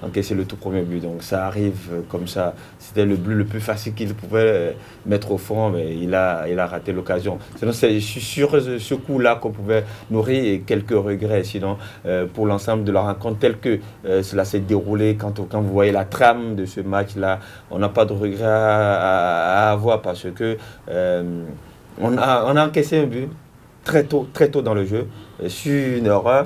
S3: encaissé le tout premier but. Donc ça arrive comme ça. C'était le but le plus facile qu'il pouvait mettre au fond, mais il a raté l'occasion. Sinon, je suis sur ce coup-là qu'on pouvait nourrir quelques regrets. Sinon, pour l'ensemble de la rencontre, tel que cela s'est déroulé, quand vous voyez la trame de ce match-là, on n'a pas de regrets à avoir parce que on a encaissé un but très tôt dans le jeu, sur une erreur,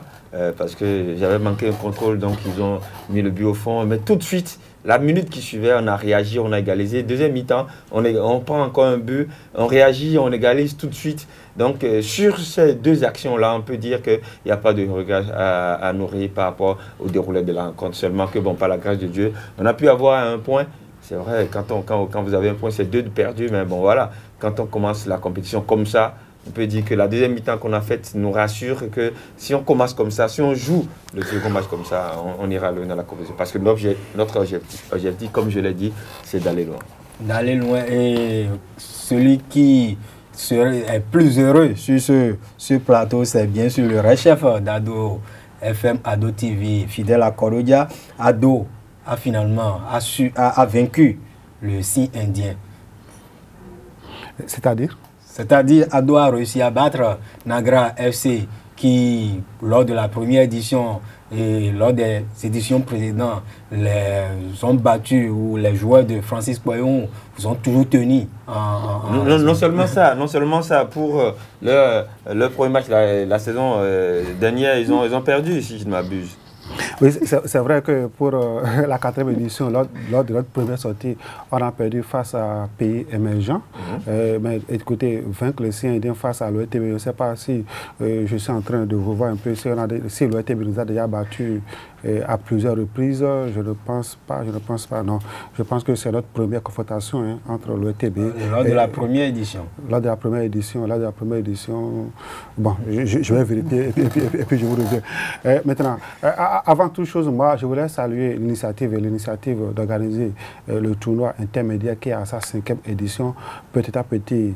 S3: parce que j'avais manqué un contrôle, donc ils ont mis le but au fond. Mais tout de suite, la minute qui suivait, on a réagi, on a égalisé. Deuxième mi-temps, on prend encore un but, on réagit, on égalise tout de suite. Donc sur ces deux actions-là, on peut dire qu'il n'y a pas de regret à nourrir par rapport au déroulé de la rencontre. Seulement que, bon, par la grâce de Dieu, on a pu avoir un point. C'est vrai, quand vous avez un point, c'est 2 de perdu, mais bon voilà, quand on commence la compétition comme ça, on peut dire que la deuxième mi-temps qu'on a faite nous rassure que si on commence comme ça, si on joue le second match comme ça, on ira loin dans la compétition. Parce que notre objectif, comme je l'ai dit, c'est d'aller loin.
S1: D'aller loin. Et celui qui est plus heureux sur ce plateau, c'est bien sûr le chef d'Ado FM, Ado TV, fidèle à Korodia. Ado a finalement vaincu le Sea Indien. C'est-à-dire, Ado a réussi à battre Nagra FC qui, lors de la première édition et lors des éditions précédentes, les ont battus ou les joueurs de Francis Poyon vous ont toujours tenu.
S3: Non seulement ça, pour le premier match la saison dernière, ils ont perdu, si je ne m'abuse.
S4: Oui, c'est vrai que pour la 4e édition, lors de notre première sortie, on a perdu face à pays émergents. Mais écoutez, vaincre le Sea Indien face à l'OETB, je ne sais pas si je suis en train de revoir un peu si l'OETB nous a déjà battu à plusieurs reprises. Je ne pense pas, non. Je pense que c'est notre première confrontation entre l'OETB.
S1: Lors de la première édition.
S4: Lors de la première édition, bon, je vais vérifier et puis je vous reviens. Maintenant, avant toute chose, moi, je voulais saluer l'initiative d'organiser le tournoi intermédiaire qui est à sa 5e édition. Petit à petit,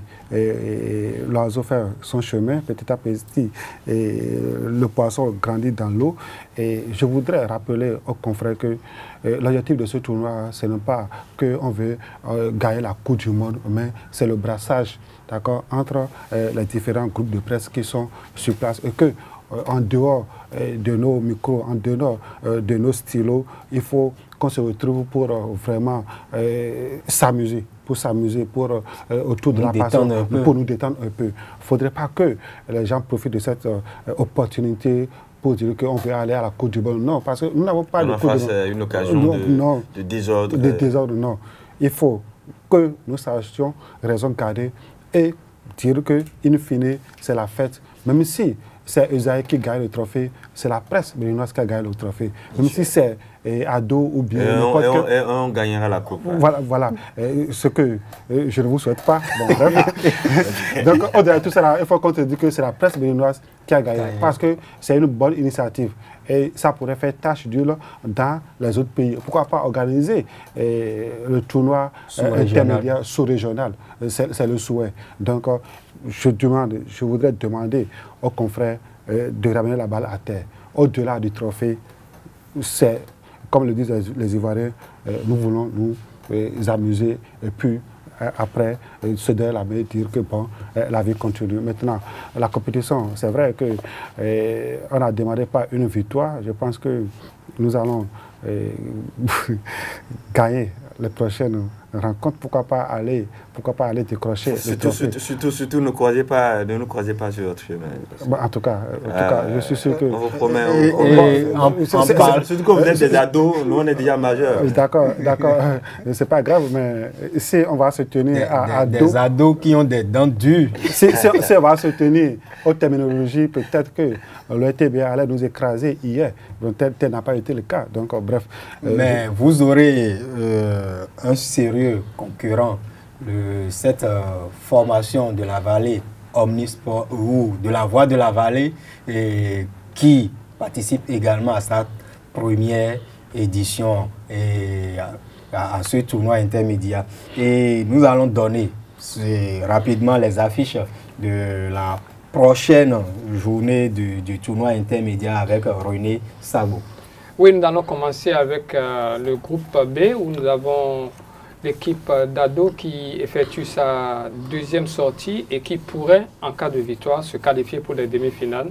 S4: l'oiseau fait son chemin, petit à petit, le poisson grandit dans l'eau. Et je voudrais rappeler aux confrères que l'objectif de ce tournoi, ce n'est pas qu'on veut gagner la Coupe du Monde, mais c'est le brassage, d'accord, entre les différents groupes de presse qui sont sur place et que en dehors de nos micros, en dehors de nos stylos, il faut qu'on se retrouve pour vraiment s'amuser, autour de la passion, pour nous détendre un peu. Il ne faudrait pas que les gens profitent de cette opportunité pour dire qu'on veut aller à la Côte du Monde. Non, parce que nous n'avons pas de Côte du Monde.
S3: C'est une occasion de désordre.
S4: De désordre, non. Il faut que nous sachions raison garder et dire que, in fine, c'est la fête. Même si c'est Esaïe qui gagne le trophée, c'est la presse béninoise qui a gagné le trophée. Même si c'est Ado ou bien...
S3: Et on gagnera la coupe.
S4: Voilà. Ce que je ne vous souhaite pas. Bon, bref. Donc, au-delà de tout ça, il faut qu'on te dise que c'est la presse béninoise qui a gagné. Parce que c'est une bonne initiative. Et ça pourrait faire tâche d'huile dans les autres pays. Pourquoi pas organiser le tournoi intermédiaire sous-régional? C'est le souhait. Donc, je voudrais demander aux confrères de ramener la balle à terre. Au-delà du trophée, c'est, comme le disent les Ivoiriens, nous voulons nous amuser et puis après se donner la main et dire que bon, la vie continue. Maintenant, la compétition, c'est vrai qu'on a démarré par une victoire. Je pense que nous allons gagner les prochaines rencontres. Pourquoi pas aller décrocher le trophée.
S3: Surtout ne nous croisez pas sur votre chemin.
S4: Bon, en tout cas, je suis sûr que...
S3: On vous promet... Surtout que vous êtes des ados, nous on est déjà majeurs.
S4: D'accord. C'est pas grave, mais si on va se tenir à
S1: des ados qui ont des dents dures.
S4: Si on va se tenir aux terminologies, peut-être que l'OETB allait nous écraser hier. Donc, tel n'a pas été le cas. Donc, bref.
S1: Mais vous aurez un sérieux concurrent de cette formation de la vallée Omnisport ou de la Voix de la Vallée et qui participe également à sa première édition à ce tournoi intermédiaire. Et nous allons donner rapidement les affiches de la prochaine journée du tournoi intermédiaire avec René Sago.
S2: Oui, nous allons commencer avec le groupe B où nous avons l'équipe d'Ado qui effectue sa deuxième sortie et qui pourrait, en cas de victoire, se qualifier pour les demi-finales.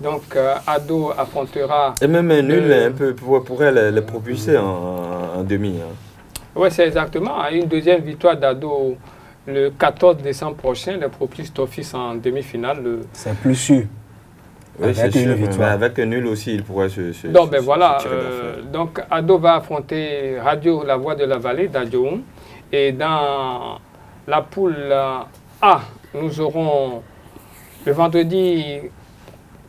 S2: Donc Ado affrontera...
S3: Et même un nul un peu pourrait les propulser en demi. Hein.
S2: Oui, c'est exactement. Une deuxième victoire d'Ado le 14 décembre prochain, les propulse d'office en demi-finale.
S1: C'est plus sûr.
S3: Oui, c'est sûr. Mais avec un nul aussi, il pourrait se
S2: donc, ben voilà. Donc Ado va affronter Radio La Voix de la Vallée d'Adjoum. Et dans la poule A, nous aurons le vendredi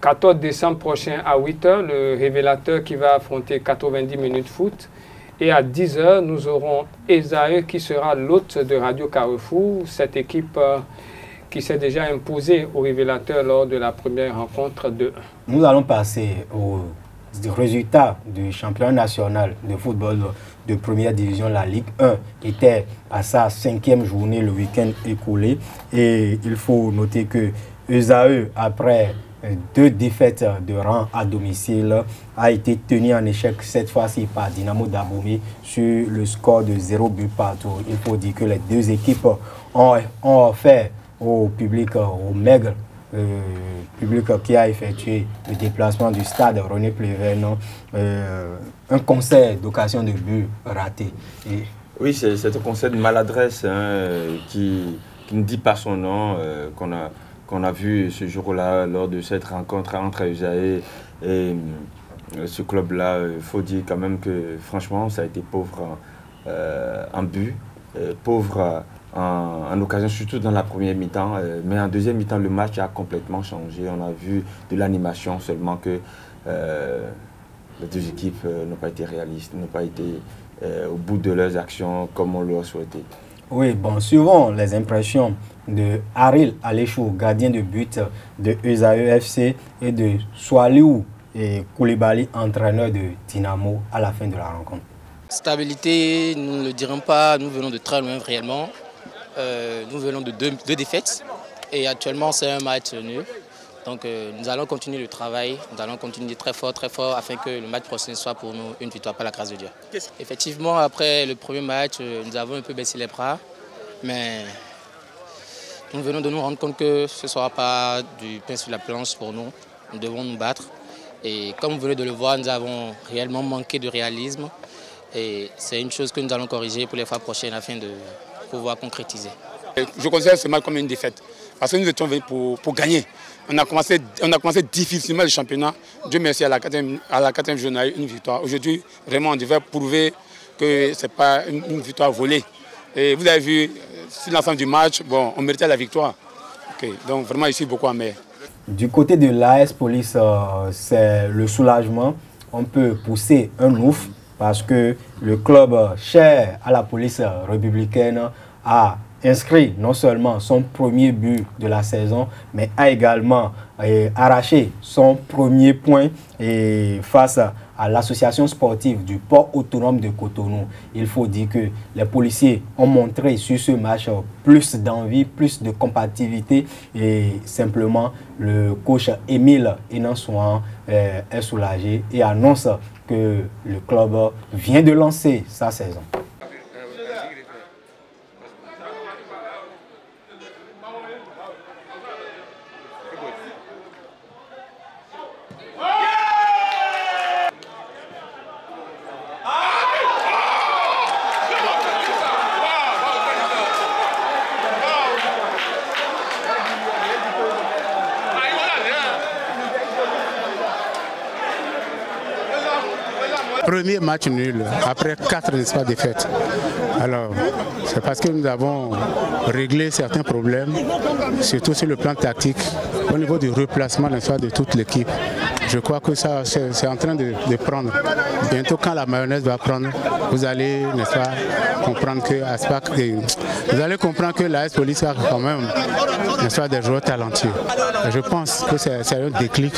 S2: 14 décembre prochain à 8 h, le révélateur qui va affronter 90 minutes foot. Et à 10 h, nous aurons Esaü qui sera l'hôte de Radio Carrefour, cette équipe qui s'est déjà imposée au révélateur lors de la première rencontre de...
S1: Nous allons passer aux résultats du championnat national de football de première division. La Ligue 1 était à sa 5e journée le week-end écoulé. Et il faut noter que Esaü, après 2 défaites de rang à domicile, a été tenu en échec cette fois-ci par Dynamo d'Abomey sur le score de 0 but partout. Il faut dire que les deux équipes ont offert au public, au maigre public qui a effectué le déplacement du stade René Pleven, un concert d'occasion de but raté.
S3: Oui, c'est un concert de maladresse qui ne dit pas son nom, qu'on a vu ce jour-là lors de cette rencontre entre Esaü et ce club-là. Il faut dire quand même que franchement, ça a été pauvre en but, pauvre en occasion, surtout dans la première mi-temps. Mais en deuxième mi-temps, le match a complètement changé. On a vu de l'animation, seulement que les deux équipes n'ont pas été réalistes, n'ont pas été au bout de leurs actions comme on l'aurait souhaité.
S1: Oui, bon, suivant les impressions de Haril Alechou, gardien de but de Esaü FC, et de Swaliou et Koulibaly, entraîneur de Dynamo, à la fin de la rencontre.
S10: Stabilité, nous ne le dirons pas, nous venons de très loin réellement. Nous venons de deux défaites et actuellement c'est un match nul. Donc nous allons continuer le travail, nous allons continuer très fort afin que le match prochain soit pour nous une victoire par la grâce de Dieu. Effectivement, après le premier match, nous avons un peu baissé les bras, mais nous venons de nous rendre compte que ce ne sera pas du pain sur la planche pour nous. Nous devons nous battre et comme vous venez de le voir, nous avons réellement manqué de réalisme et c'est une chose que nous allons corriger pour les fois prochaines afin de pouvoir concrétiser.
S11: Je considère ce match comme une défaite parce que nous étions venus pour gagner. On a commencé difficilement le championnat. Dieu merci, à la quatrième journée, on a eu une victoire. Aujourd'hui, vraiment, on devait prouver que ce n'est pas une victoire volée. Et vous avez vu, sur l'ensemble du match, bon, on méritait la victoire. Okay. Donc vraiment, ici, beaucoup à mer.
S1: Du côté de l'AS Police, c'est le soulagement. On peut pousser un ouf parce que le club cher à la police républicaine a inscrit non seulement son premier but de la saison, mais a également arraché son premier point face à l'association sportive du port autonome de Cotonou. Il faut dire que les policiers ont montré sur ce match plus d'envie, plus de compatibilité et simplement le coach Émile Enansouan est soulagé et annonce que le club vient de lancer sa saison.
S4: Premier match nul, après 4 défaites. Alors, c'est parce que nous avons réglé certains problèmes, surtout sur le plan tactique, au niveau du replacement de toute l'équipe. Je crois que ça, c'est en train de prendre.
S12: bientôt quand la mayonnaise va prendre, vous allez, n'est-ce pas, comprendre que Aspac, vous allez comprendre que l'AS Police a quand même, n'est-ce pas, des joueurs talentueux. Et je pense que c'est un déclic,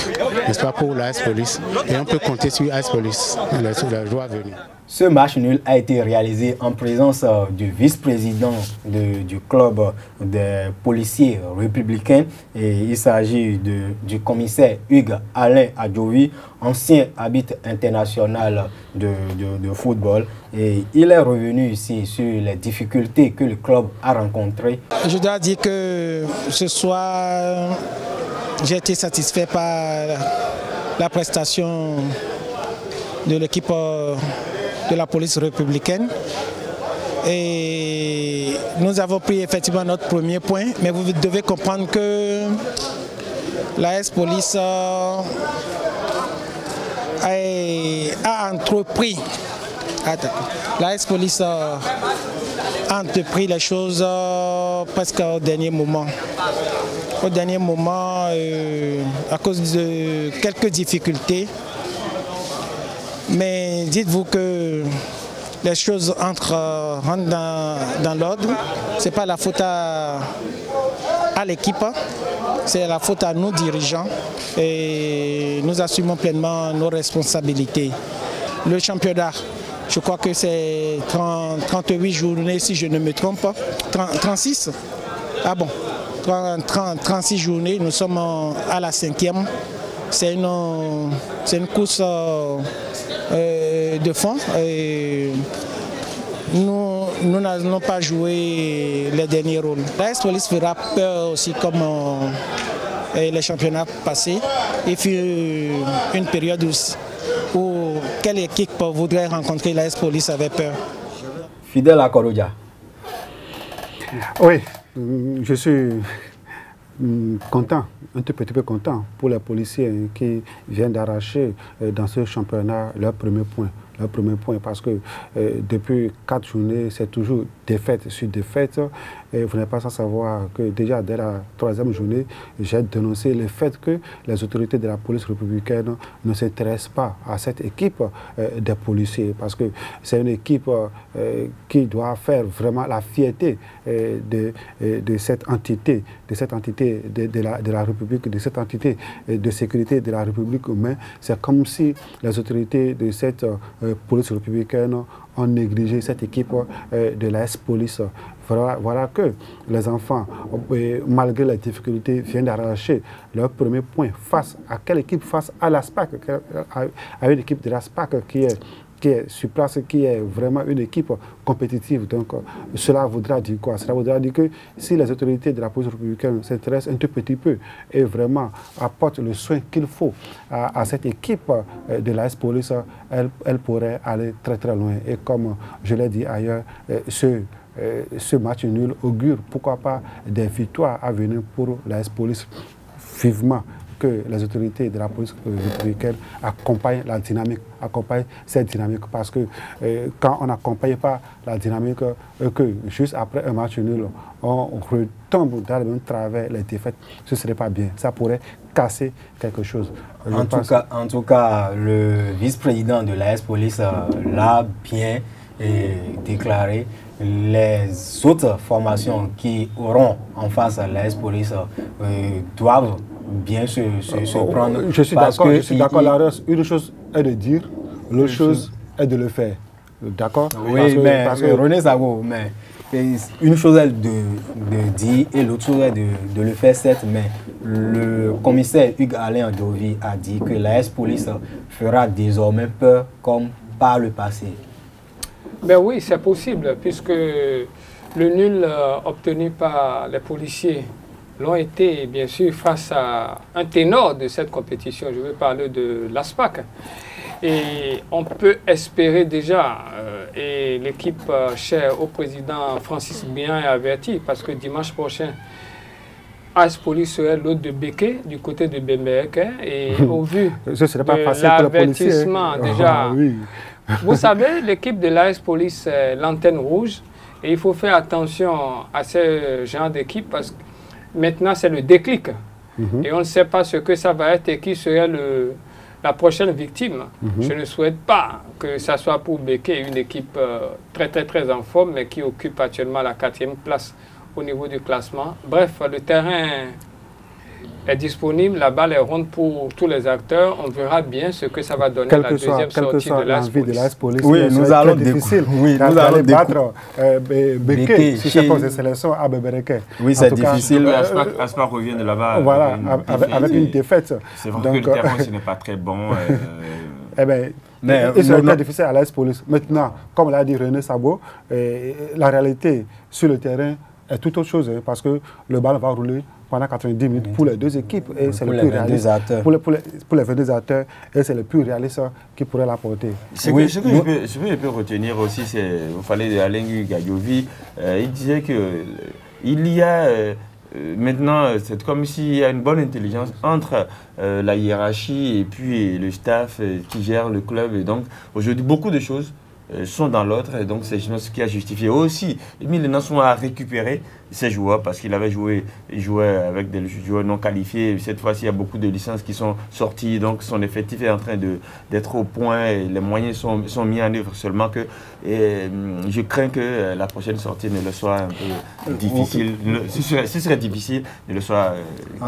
S12: n'est-ce pas, pour l'AS Police. Et on peut compter sur l'AS Police, les joueurs à venir.
S1: Ce match nul a été réalisé en présence du vice-président du club des policiers républicains. Et il s'agit du commissaire Hugues Alain Adjovi, ancien arbitre international de football. Et il est revenu ici sur les difficultés que le club a rencontrées.
S13: Je dois dire que ce soir, j'ai été satisfait par la prestation de l'équipe de la police républicaine. Et nous avons pris effectivement notre premier point, mais vous devez comprendre que l'AS Police a entrepris. L'AS Police a entrepris les choses presque au dernier moment. Au dernier moment, à cause de quelques difficultés. Mais dites-vous que les choses rentrent dans l'ordre. Ce n'est pas la faute à l'équipe, c'est la faute à nous dirigeants. Et nous assumons pleinement nos responsabilités. Le championnat, je crois que c'est 38 journées si je ne me trompe pas. 36 ? Ah bon, 36 journées, nous sommes à la 5e. C'est une course de fond. Et nous n'allons pas jouer les derniers rôles. L'AS Police fera peur aussi comme les championnats passés. Il fut une période où quelle équipe voudrait rencontrer l'AS Police avait peur.
S1: Fidèle à Korodia.
S4: Oui, je suis content, un tout petit peu content pour les policiers qui viennent d'arracher dans ce championnat leur premier point. Parce que depuis 4 journées, c'est toujours défaite sur défaite. Et vous n'êtes pas sans savoir que déjà dès la 3e journée, j'ai dénoncé le fait que les autorités de la police républicaine ne s'intéressent pas à cette équipe des policiers. Parce que c'est une équipe qui doit faire vraiment la fierté de cette entité, de la République, de cette entité de sécurité de la République. Mais c'est comme si les autorités de cette police républicaine ont négligé cette équipe de l'AS Police. Voilà que les enfants, malgré les difficultés, viennent d'arracher leur premier point face à quelle équipe? Face à l'ASPAC, à une équipe de l'ASPAC qui est sur place, qui est vraiment une équipe compétitive. Donc cela voudra dire quoi? Cela voudra dire que si les autorités de la police républicaine s'intéressent un tout petit peu et vraiment apportent le soin qu'il faut à cette équipe de l'AS Police, elle pourrait aller très très loin. Et comme je l'ai dit ailleurs, ce match nul augure, pourquoi pas, des victoires à venir pour l'AS Police. Vivement que les autorités de la police républicaine accompagnent la dynamique, accompagnent cette dynamique, parce que quand on n'accompagne pas la dynamique, que juste après un match nul, on retombe dans le même travers, les défaites, ce ne serait pas bien. Ça pourrait casser quelque chose.
S1: En tout cas, le vice-président de l'AS Police l'a bien déclaré. Les autres formations qui auront en face à l'AS Police doivent bien se prendre.
S4: Je suis d'accord, une chose est de dire, l'autre chose est de le faire. D'accord?
S1: Oui, parce que René Sago, mais une chose est de dire et l'autre chose est de le faire, certes, mais le commissaire Hugues Alain Adjovi a dit que l'AS Police fera désormais peur comme par le passé.
S2: Ben oui, c'est possible, puisque le nul obtenu par les policiers l'ont été, bien sûr, face à un ténor de cette compétition. Je veux parler de l'ASPAC. Et on peut espérer déjà, et l'équipe chère au président Francis Bien est averti, parce que dimanche prochain, AS Police serait l'autre de Béké, du côté de Bembeek, et au vu de l'avertissement déjà... Oui. Vous savez, l'équipe de l'AS Police, c'est l'antenne rouge, et il faut faire attention à ce genre d'équipe, parce que maintenant, c'est le déclic. Et on ne sait pas ce que ça va être et qui serait la prochaine victime. Je ne souhaite pas que ça soit pour Béquet, une équipe très en forme, mais qui occupe actuellement la 4e place au niveau du classement. Bref, le terrain est disponible, la balle est ronde pour tous les acteurs. On verra bien ce que ça va donner la deuxième sortie de l'AS Police.
S1: Oui, nous allons
S4: battre Béquet si c'est pour ces sélections à Bébereke.
S1: Oui, c'est difficile.
S3: Aspa revient de là-bas.
S4: Voilà, avec une défaite.
S3: C'est vrai que le terrain ce n'est pas très bon.
S4: Eh bien, c'est très difficile à l'AS Police. Maintenant, comme l'a dit René Sabo, la réalité sur le terrain est tout autre chose, parce que le ballon va rouler pendant 90 minutes pour les deux équipes et c'est le plus réaliste pour les 22 acteurs et c'est le plus réaliste qui pourrait l'apporter.
S3: Ce que je peux retenir aussi, c'est, vous parlez d'Alain Gayovi, il disait que il y a maintenant, c'est comme s'il y a une bonne intelligence entre la hiérarchie et puis le staff qui gère le club, et donc aujourd'hui beaucoup de choses sont dans l'autre, et donc c'est ce qui a justifié aussi. Émile Nasson a récupéré ses joueurs parce qu'il avait joué avec des joueurs non qualifiés. Cette fois-ci, il y a beaucoup de licences qui sont sorties, donc son effectif est en train d'être au point et les moyens sont mis en œuvre, seulement que je crains que la prochaine sortie ne le soit un peu difficile. Ce serait difficile de le soit,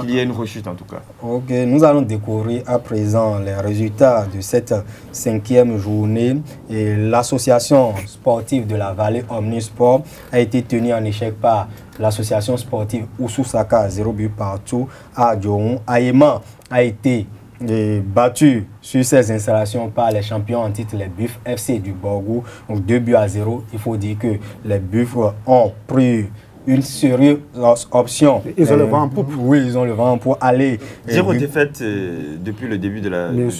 S3: qu'il y ait une rechute en tout cas.
S1: Ok, nous allons découvrir à présent les résultats de cette 5e journée. Et l'association sportive de la Vallée Omnisport a été tenue en échec par l'association sportive Oussoussaka, 0 but partout à Djoron. Aïma a été battu sur ses installations par les champions en titre, les Buffs FC du Borgou, donc 2 buts à 0. Il faut dire que les Buffs ont pris une sérieuse option.
S4: Ils ont le vent en poupe.
S1: Oui, ils ont le vent pour aller.
S3: 0 défaite depuis le début de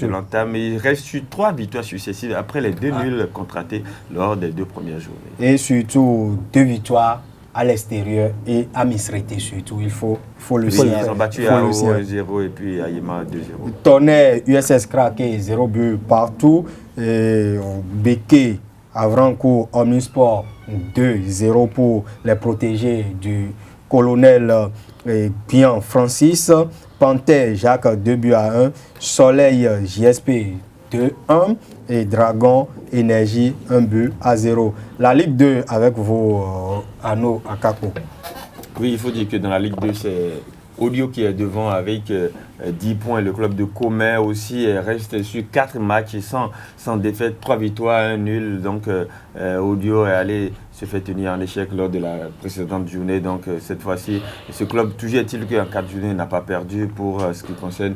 S3: l'entame. Il reste sur 3 victoires successives après les 2 nuls contractés lors des 2 premières journées.
S1: Et surtout 2 victoires à l'extérieur et à Misrete surtout, il faut le signer.
S3: Ils ont battu à 0 et puis à Yema 2-0.
S1: Tonnerre, USS Craqué, 0 but partout. Béquet, Avrancourt, Omnisport, 2-0 pour les protégés du colonel Guian Francis. Panthère, Jacques, 2 buts à 1. Soleil, JSP, 2-1. Et Dragon, Énergie, 1 but à 0. La Ligue 2 avec vos Ano Akako.
S3: Oui, il faut dire que dans la Ligue 2, c'est Audio qui est devant avec 10 points. Le club de Commet aussi reste sur 4 matchs sans défaite, 3 victoires, 1 nul. Donc Audio est allé se fait tenir en échec lors de la précédente journée. Donc cette fois-ci, ce club, toujours est-il qu'en 4 journées, n'a pas perdu pour ce qui concerne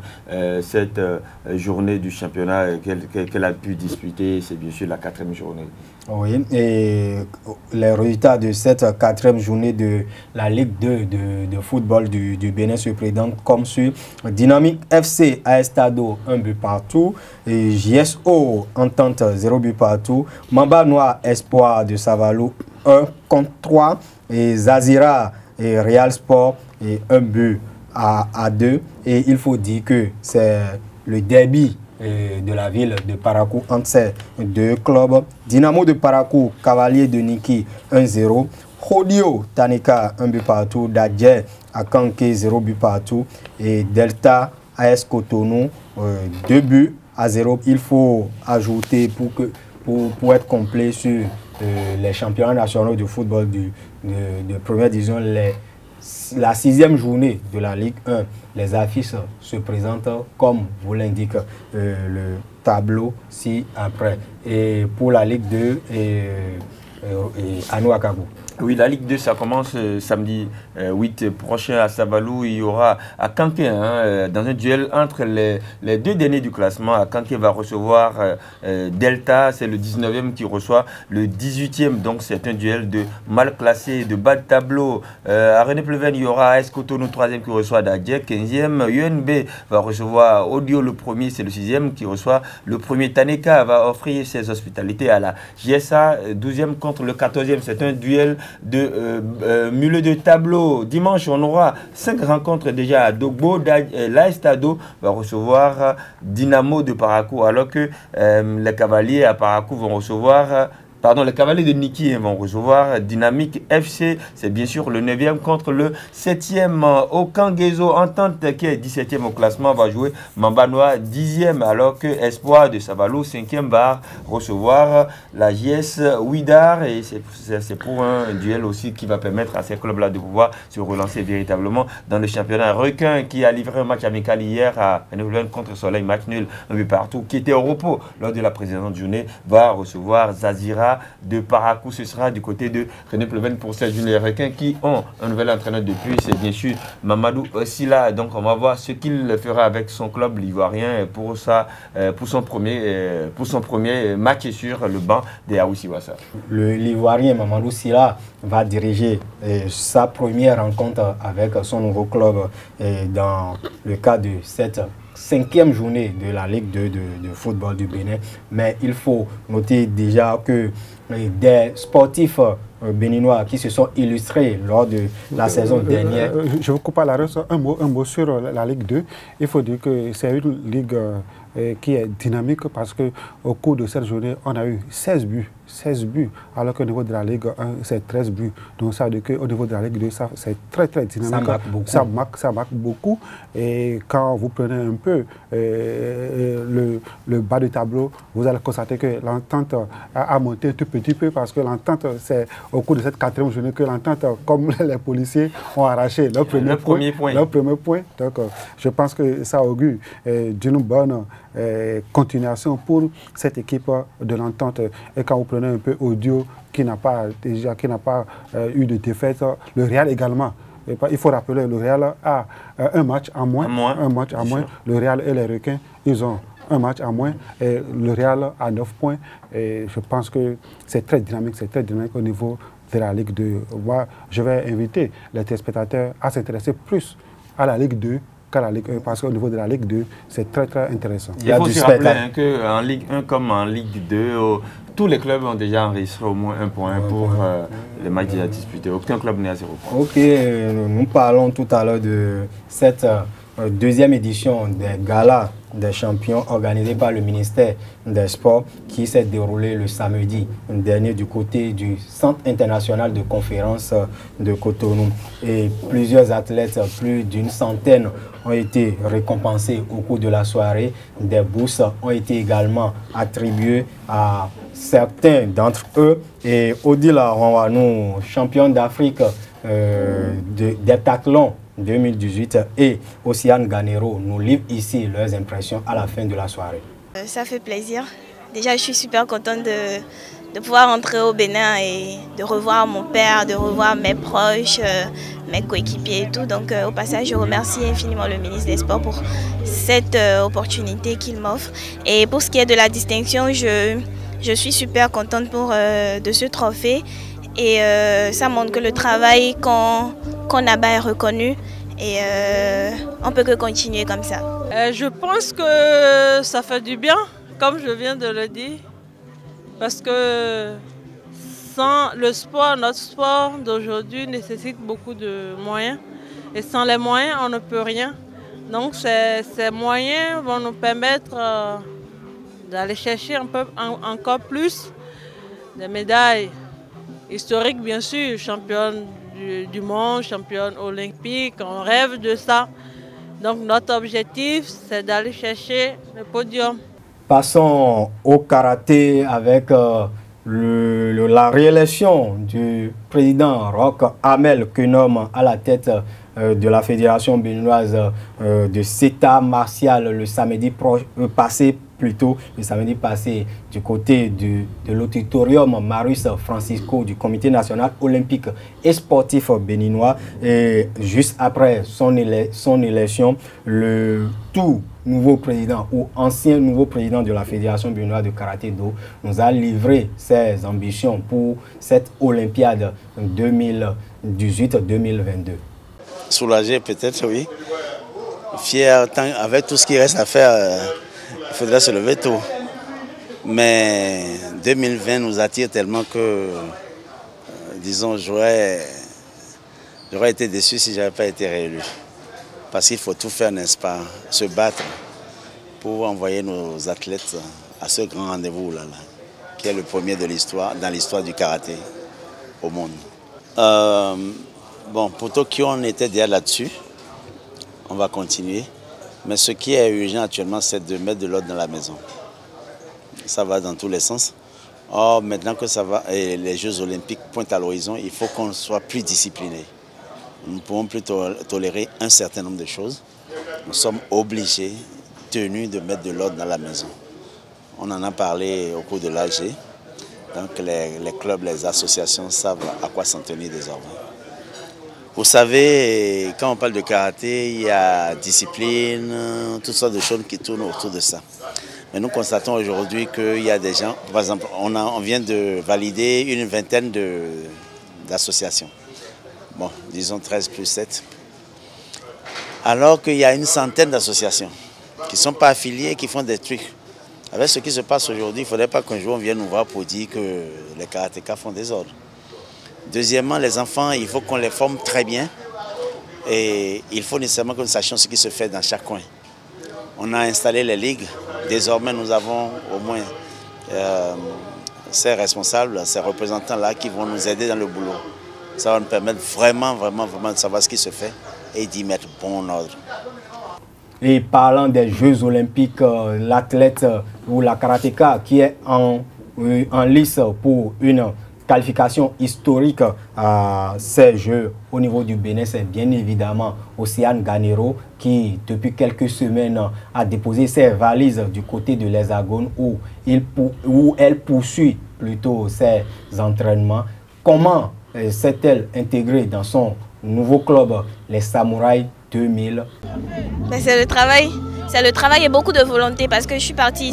S3: cette journée du championnat qu'elle a pu disputer. C'est bien sûr la 4e journée.
S1: Oui, et les résultats de cette 4e journée de la Ligue 2 de football du Bénin se présentent comme suit. Dynamique FC à Estado, 1 but partout. Et JSO Entente, 0 but partout. Mamba Noir Espoir de Savalou, 1 contre 3. Et Zazira et Real Sport, et 1 but à 2. Et il faut dire que c'est le derby de la ville de Parakou entre ces 2 clubs. Dynamo de Parakou, Cavalier de Niki, 1-0. Hodio Tanika, 1 but partout. Dadje Akanke, 0 but partout. Et Delta AS Cotonou, 2 buts à 0. Il faut ajouter pour être complet sur les championnats nationaux de football de première division, la 6e journée de la Ligue 1. Les affiches se présentent comme vous l'indique le tableau ci-après. Et pour la Ligue 2, Ano Akabo.
S3: Oui, la Ligue 2, ça commence samedi 8 prochain à Savalou. Il y aura à Kanké, dans un duel entre les 2 derniers du classement. À Kanké va recevoir Delta, c'est le 19e qui reçoit le 18e. Donc c'est un duel de mal classé, de bas de tableau. À René Pleven, il y aura AS Cotonou, 3e qui reçoit Dadje, 15e. UNB va recevoir Audio, le 1er, c'est le 6e qui reçoit le 1er. Taneka va offrir ses hospitalités à la JSA, 12e contre le 14e. C'est un duel de milieu de tableau. Dimanche, on aura 5 rencontres déjà à Dogbo. L'Aestado va recevoir Dynamo de Parakou, alors que les Cavaliers à Parakou vont recevoir Pardon, les Cavaliers de Niki vont recevoir Dynamique FC. C'est bien sûr le 9e contre le 7e. Okangezo Entente, qui est 17e au classement, va jouer Mambanoa 10e, alors que Espoir de Savalo, 5e, va recevoir la JS Ouidar. Et c'est pour un duel aussi qui va permettre à ces clubs-là de pouvoir se relancer véritablement dans le championnat. Requin, qui a livré un match amical hier à Rennes contre Soleil, match nul, un but partout, qui était au repos lors de la précédente journée, va recevoir Zazira de Parakou. Ce sera du côté de René Pleven pour ces jeunes Requins qui ont un nouvel entraîneur depuis, c'est bien sûr Mamadou Silla. Donc on va voir ce qu'il fera avec son club l'ivoirien pour son premier match sur le banc des Aoussi Wassa.
S1: L'ivoirien Mamadou Silla va diriger sa première rencontre avec son nouveau club dans le cadre de cette 5e journée de la Ligue 2 de football du Bénin. Mais il faut noter déjà que des sportifs béninois qui se sont illustrés lors de la saison dernière.
S4: Je vous coupe à la reste un mot sur la Ligue 2. Il faut dire que c'est une ligue qui est dynamique parce qu'au cours de cette journée, on a eu 16 buts, alors qu'au niveau de la Ligue 1, c'est 13 buts. Donc ça veut dire qu'au niveau de la Ligue 2, c'est très dynamique. Ça marque beaucoup. Et quand vous prenez un peu le bas du tableau, vous allez constater que l'entente a monté un tout petit peu parce que l'entente, c'est au cours de cette 4e journée que l'entente, comme les policiers, ont arraché leur premier point. Donc je pense que ça augure d'une bonne continuation pour cette équipe de l'entente. Et quand vous prenez un peu Audio qui n'a pas eu de défaite, le Real également. Et il faut rappeler, le Real a un match en moins. Le Real et les Requins, ils ont un match en moins. Et le Real a 9 points. Et je pense que c'est très dynamique au niveau de la Ligue 2. Moi, je vais inviter les téléspectateurs à s'intéresser plus à la Ligue 2 qu'à la Ligue 1, parce qu'au niveau de la Ligue 2, c'est très intéressant.
S3: Il faut se rappeler qu'en Ligue 1 comme en Ligue 2, tous les clubs ont déjà enregistré au moins un point pour les matchs déjà disputés. Aucun club n'est à 0 points.
S1: Ok, nous parlons tout à l'heure de cette deuxième édition des galas des champions organisés par le ministère des Sports qui s'est déroulé le samedi dernier du côté du Centre international de conférence de Cotonou. Et plusieurs athlètes, plus d'une centaine, ont été récompensés au cours de la soirée. Des bourses ont été également attribuées à certains d'entre eux. Et Odile Ranwanou, champion d'Afrique d'heptathlon 2018, et Océane Ganero nous livrent ici leurs impressions à la fin de la soirée.
S14: Ça fait plaisir. Déjà, je suis super contente de pouvoir rentrer au Bénin et de revoir mon père, de revoir mes proches, mes coéquipiers et tout. Donc au passage, je remercie infiniment le ministre des Sports pour cette opportunité qu'il m'offre. Et pour ce qui est de la distinction, je suis super contente de ce trophée. Et ça montre que le travail qu'on abat est reconnu et on ne peut que continuer comme ça.
S15: Je pense que ça fait du bien, comme je viens de le dire, parce que sans le sport, notre sport d'aujourd'hui nécessite beaucoup de moyens. Et sans les moyens, on ne peut rien. Donc ces moyens vont nous permettre d'aller chercher encore plus de médailles. Historique, bien sûr, championne du monde, championne olympique, on rêve de ça. Donc notre objectif, c'est d'aller chercher le podium.
S1: Passons au karaté avec la réélection du président Roch Amel Keunom à la tête de la fédération béninoise de CETA martial le samedi passé. Le samedi passé, du côté de l'auditorium Marius Francisco du Comité national olympique et sportif béninois. Et juste après son élection, le tout nouveau président ou ancien nouveau président de la Fédération béninoise de karaté-do nous a livré ses ambitions pour cette Olympiade 2018-2022.
S16: Soulagé peut-être, oui. Fier, avec tout ce qui reste à faire. Il faudrait se lever tôt. Mais 2020 nous attire tellement que, disons, j'aurais été déçu si je n'avais pas été réélu. Parce qu'il faut tout faire, n'est-ce pas, se battre pour envoyer nos athlètes à ce grand rendez-vous là, qui est le premier de l'histoire, dans l'histoire du karaté au monde. Bon, pour Tokyo, on était déjà là-dessus. On va continuer. Mais ce qui est urgent actuellement, c'est de mettre de l'ordre dans la maison. Ça va dans tous les sens. Or, maintenant que ça va, et les Jeux Olympiques pointent à l'horizon, il faut qu'on soit plus discipliné. Nous ne pouvons plus tolérer un certain nombre de choses. Nous sommes obligés, tenus de mettre de l'ordre dans la maison. On en a parlé au cours de l'AG. Donc les clubs, les associations savent à quoi s'en tenir désormais. Vous savez, quand on parle de karaté, il y a discipline, toutes sortes de choses qui tournent autour de ça. Mais nous constatons aujourd'hui qu'il y a des gens, par exemple, on vient de valider une vingtaine d'associations. Bon, disons 13 plus 7. Alors qu'il y a une centaine d'associations qui ne sont pas affiliées, qui font des trucs. Avec ce qui se passe aujourd'hui, il ne faudrait pas qu'un jour on vienne nous voir pour dire que les karatékas font des ordres. Deuxièmement, les enfants, il faut qu'on les forme très bien. Et il faut nécessairement que nous sachions ce qui se fait dans chaque coin. On a installé les ligues. Désormais, nous avons au moins ces responsables, ces représentants-là qui vont nous aider dans le boulot. Ça va nous permettre vraiment de savoir ce qui se fait et d'y mettre bon ordre.
S1: Et parlant des Jeux Olympiques, l'athlète ou la karatéka qui est en lice pour une qualification historique à ces Jeux au niveau du Bénin, c'est bien évidemment Océane Ganero qui, depuis quelques semaines, a déposé ses valises du côté de l'Hexagone où elle poursuit plutôt ses entraînements. Comment s'est-elle intégrée dans son nouveau club, les Samouraïs 2000?
S14: C'est le travail et beaucoup de volonté parce que je suis partie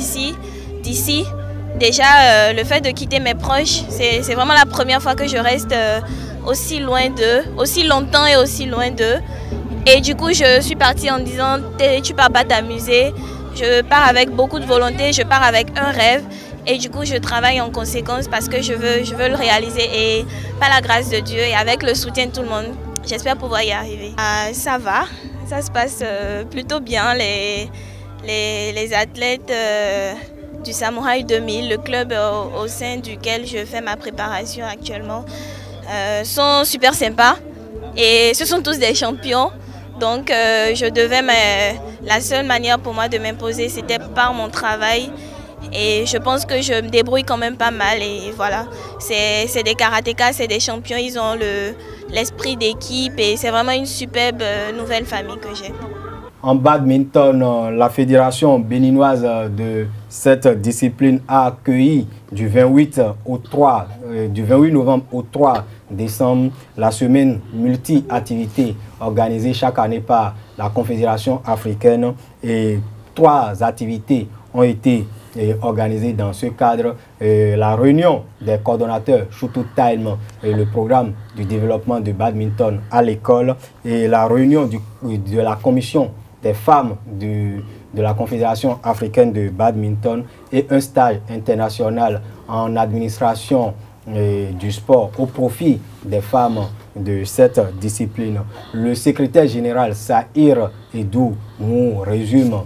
S14: d'ici. Déjà, le fait de quitter mes proches, c'est vraiment la première fois que je reste aussi loin d'eux, aussi longtemps et aussi loin d'eux. Et du coup, je suis partie en disant, tu pars pas t'amuser. Je pars avec beaucoup de volonté, je pars avec un rêve. Et du coup, je travaille en conséquence parce que je veux le réaliser. Et par la grâce de Dieu et avec le soutien de tout le monde, j'espère pouvoir y arriver. Ça va, ça se passe plutôt bien. Les athlètes du Samouraï 2000, le club au sein duquel je fais ma préparation actuellement, sont super sympas. Et ce sont tous des champions. Donc la seule manière pour moi de m'imposer, c'était par mon travail. Et je pense que je me débrouille quand même pas mal. Et voilà, c'est des karatékas, c'est des champions, ils ont l'esprit d'équipe et c'est vraiment une superbe nouvelle famille que j'ai.
S1: En badminton, la fédération béninoise de cette discipline a accueilli du 28 novembre au 3 décembre la semaine multi-activité organisée chaque année par la Confédération africaine. Et 3 activités ont été organisées dans ce cadre. La réunion des coordonnateurs Shootout Time, le programme du développement de badminton à l'école, et la réunion de la commission des femmes de la Confédération africaine de badminton et un stage international en administration du sport au profit des femmes de cette discipline. Le secrétaire général Sahir Edou nous résume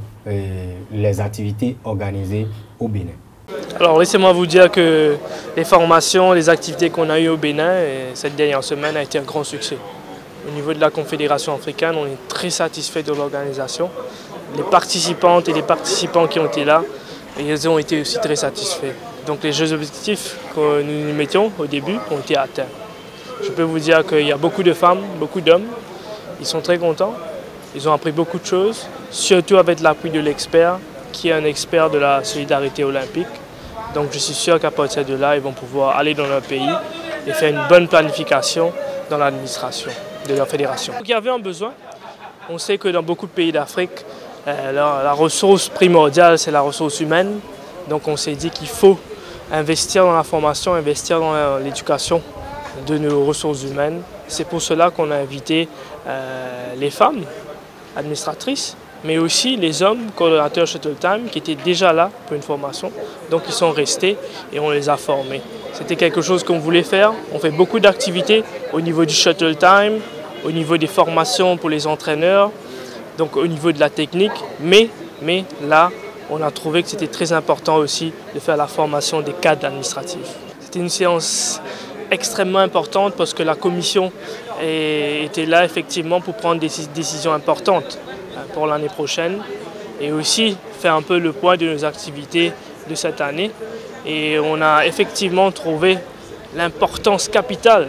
S1: les activités organisées au Bénin.
S17: Alors laissez-moi vous dire que les formations, les activités qu'on a eues au Bénin cette dernière semaine a été un grand succès. Au niveau de la Confédération africaine, on est très satisfait de l'organisation. Les participantes et les participants qui ont été là, ils ont été aussi très satisfaits. Donc les jeux objectifs que nous nous mettions au début ont été atteints. Je peux vous dire qu'il y a beaucoup de femmes, beaucoup d'hommes. Ils sont très contents. Ils ont appris beaucoup de choses, surtout avec l'appui de l'expert, qui est un expert de la solidarité olympique. Donc je suis sûr qu'à partir de là, ils vont pouvoir aller dans leur pays et faire une bonne planification dans l'administration de leur fédération. Donc, il y avait un besoin. On sait que dans beaucoup de pays d'Afrique, la ressource primordiale, c'est la ressource humaine. Donc on s'est dit qu'il faut investir dans la formation, investir dans l'éducation de nos ressources humaines. C'est pour cela qu'on a invité les femmes administratrices, mais aussi les hommes coordonnateurs Shuttle Time qui étaient déjà là pour une formation. Donc ils sont restés et on les a formés. C'était quelque chose qu'on voulait faire. On fait beaucoup d'activités au niveau du Shuttle Time, au niveau des formations pour les entraîneurs, donc au niveau de la technique. Mais là, on a trouvé que c'était très important aussi de faire la formation des cadres administratifs. C'était une séance extrêmement importante parce que la commission était là effectivement pour prendre des décisions importantes pour l'année prochaine et aussi faire un peu le point de nos activités de cette année. Et on a effectivement trouvé l'importance capitale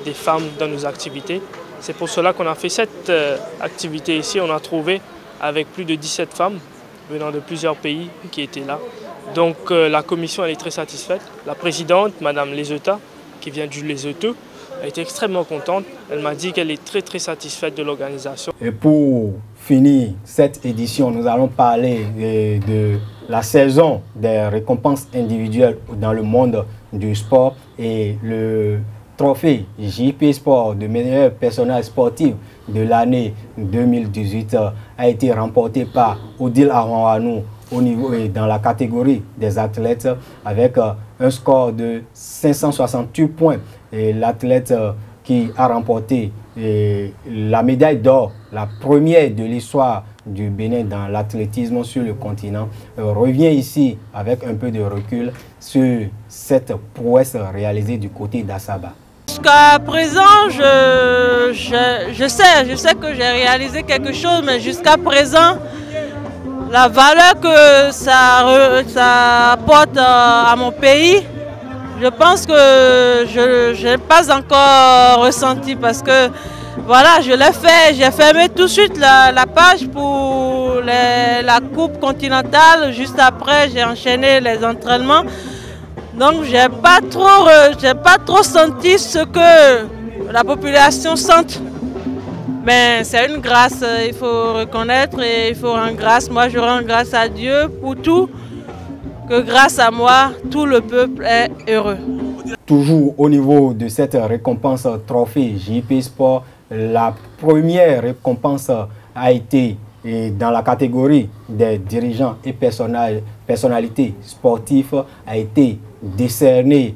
S17: des femmes dans nos activités. C'est pour cela qu'on a fait cette activité ici. On a trouvé avec plus de 17 femmes venant de plusieurs pays qui étaient là. Donc la commission elle est très satisfaite. La présidente, Madame Lesota, qui vient du Lesotho, a été extrêmement contente. Elle m'a dit qu'elle est très satisfaite de l'organisation.
S1: Et pour finir cette édition, nous allons parler de la saison des récompenses individuelles dans le monde du sport et le trophée JP Sport de meilleur personnel sportif de l'année 2018 a été remporté par Odile Aronwanou au niveau et dans la catégorie des athlètes avec un score de 568 points. Et l'athlète qui a remporté la médaille d'or, la première de l'histoire du Bénin dans l'athlétisme sur le continent, revient ici avec un peu de recul sur cette prouesse réalisée du côté d'Assaba.
S15: Jusqu'à présent, je sais que j'ai réalisé quelque chose, mais jusqu'à présent, la valeur que ça apporte à mon pays, je pense que je n'ai pas encore ressenti parce que voilà, je l'ai fait, j'ai fermé tout de suite la page pour la Coupe continentale. Juste après, j'ai enchaîné les entraînements. Donc, je n'ai pas trop senti ce que la population sent. Mais c'est une grâce, il faut reconnaître et il faut rendre grâce. Moi, je rends grâce à Dieu pour tout, que grâce à moi, tout le peuple est heureux.
S1: Toujours au niveau de cette récompense trophée JP Sport, la première récompense a été dans la catégorie des dirigeants et personnalités sportives, a été décernée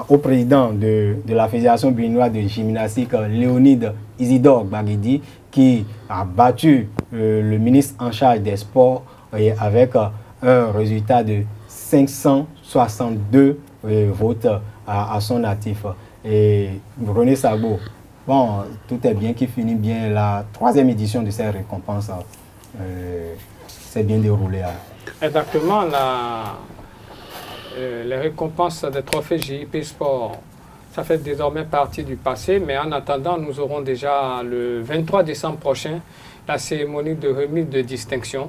S1: au président de la Fédération béninoise de gymnastique, Léonide Isidore Baguidi, qui a battu le ministre en charge des sports avec un résultat de 562 votes à son actif. Et René Sabo, bon, tout est bien qui finit bien. La troisième édition de cette récompense s'est bien déroulée.
S2: Exactement, les récompenses des trophées JP Sport, ça fait désormais partie du passé, mais en attendant, nous aurons déjà le 23 décembre prochain la cérémonie de remise de distinction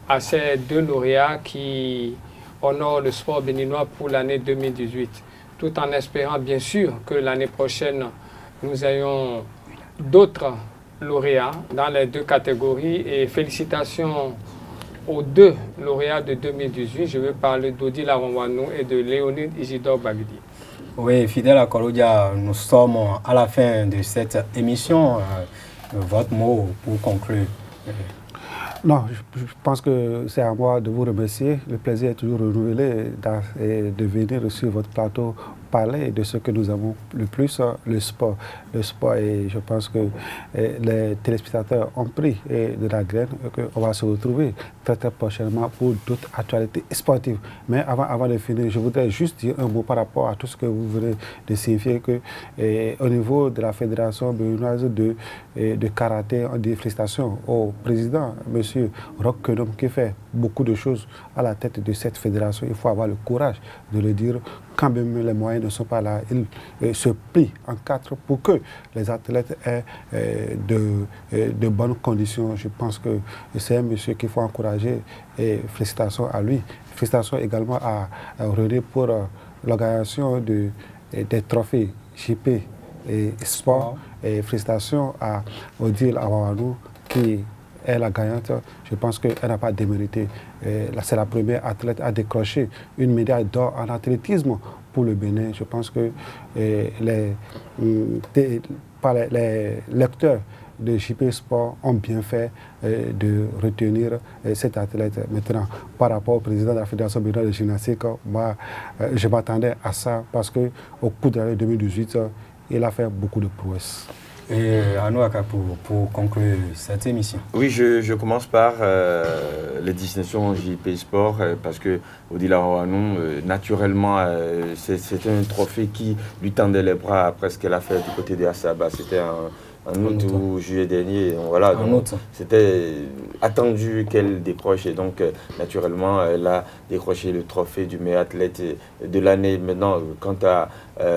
S2: à ces deux lauréats qui honorent le sport béninois pour l'année 2018, tout en espérant bien sûr que l'année prochaine, nous ayons d'autres lauréats dans les deux catégories. Et félicitations aux deux lauréats de 2018. Je veux parler d'Odile Aronwanou et de Léonide Isidore Baguidi.
S1: Oui, fidèle à Kolodia, nous sommes à la fin de cette émission. Votre mot pour conclure.
S4: Non, je pense que c'est à moi de vous remercier. Le plaisir est toujours renouvelé de venir sur votre plateau parler de ce que nous avons le plus, le sport. Le sport, et je pense que les téléspectateurs ont pris de la graine, qu'on va se retrouver très prochainement pour d'autres actualités sportives. Mais avant de finir, je voudrais juste dire un mot par rapport à tout ce que vous venez de signifier, que au niveau de la Fédération béninoise de karaté, on dit félicitations au président, M. Roch Kenom, qui fait beaucoup de choses à la tête de cette fédération. Il faut avoir le courage de le dire. Quand même les moyens ne sont pas là, il se plie en quatre pour que les athlètes aient de bonnes conditions. Je pense que c'est un monsieur qu'il faut encourager et félicitations à lui. Félicitations également à René pour l'organisation des trophées JP et Sport. Et félicitations à Odile Aronwanou qui est la gagnante. Je pense qu'elle n'a pas démérité. C'est la première athlète à décrocher une médaille d'or en athlétisme pour le Bénin. Je pense que les lecteurs de JP Sport ont bien fait de retenir cet athlète. Maintenant, par rapport au président de la Fédération béninoise de gymnastique, moi, je m'attendais à ça parce qu'au cours de l'année 2018, il a fait beaucoup de prouesses.
S1: Et Anouaka, pour conclure cette émission.
S3: Oui, je commence par les destinations JP Sport parce que Odila Rohanou, naturellement, c'est un trophée qui lui tendait les bras après ce qu'elle a fait du côté de Assaba. C'était en août ou juillet dernier. Voilà, c'était attendu qu'elle décroche et donc naturellement elle a décroché le trophée du meilleur athlète de l'année. Maintenant, quant à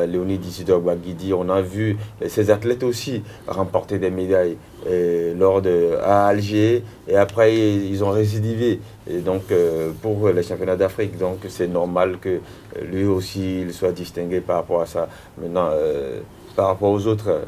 S3: Léonie Isidore Baguidi, on a vu ces athlètes aussi remporter des médailles à Alger et après ils ont récidivé. Et donc pour les championnats d'Afrique, donc c'est normal que lui aussi il soit distingué par rapport à ça. Maintenant, par rapport aux autres,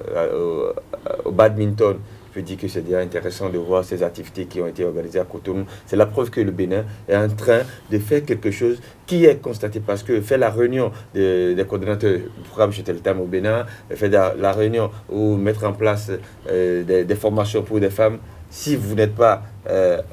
S3: au badminton, je dis que c'est déjà intéressant de voir ces activités qui ont été organisées à Cotonou. C'est la preuve que le Bénin est en train de faire quelque chose qui est constaté parce que fait la réunion des coordinateurs du programme Jeter le Thème au Bénin, fait la réunion ou mettre en place des formations pour des femmes. Si vous n'êtes pas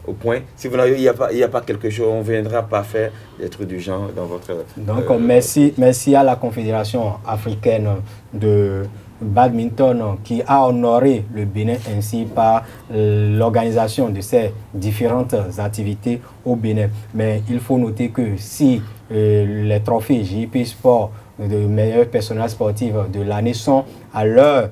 S3: au point, si vous n'avez, il n'y a pas quelque chose, on ne viendra pas faire des trucs du genre dans votre...
S1: Donc merci à la Confédération africaine de badminton qui a honoré le Bénin ainsi par l'organisation de ces différentes activités au Bénin. Mais il faut noter que si les trophées JP Sport de meilleurs personnages sportifs de l'année sont à leur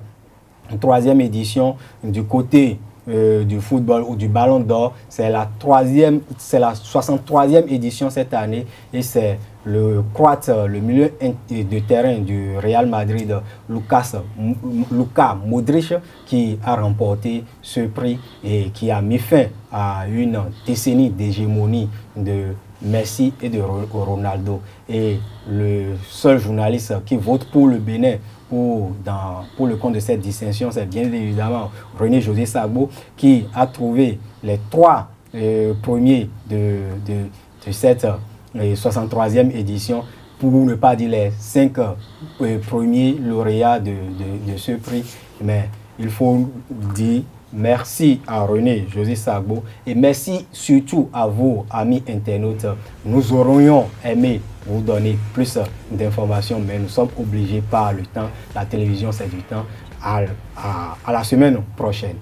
S1: 3e édition du côté du football ou du ballon d'or, c'est la 63e édition cette année et c'est le croate, le milieu de terrain du Real Madrid, Luka Modric, qui a remporté ce prix et qui a mis fin à une décennie d'hégémonie de Messi et de Ronaldo. Et le seul journaliste qui vote pour le Bénin pour le compte de cette distinction, c'est bien évidemment René-José Sagbo, qui a trouvé les 3 premiers de cette 63e édition, pour ne pas dire les 5 premiers lauréats de ce prix. Mais il faut dire merci à René-José Sagbo et merci surtout à vous, amis internautes. Nous aurions aimé vous donner plus d'informations, mais nous sommes obligés par le temps. La télévision, c'est du temps. À la semaine prochaine.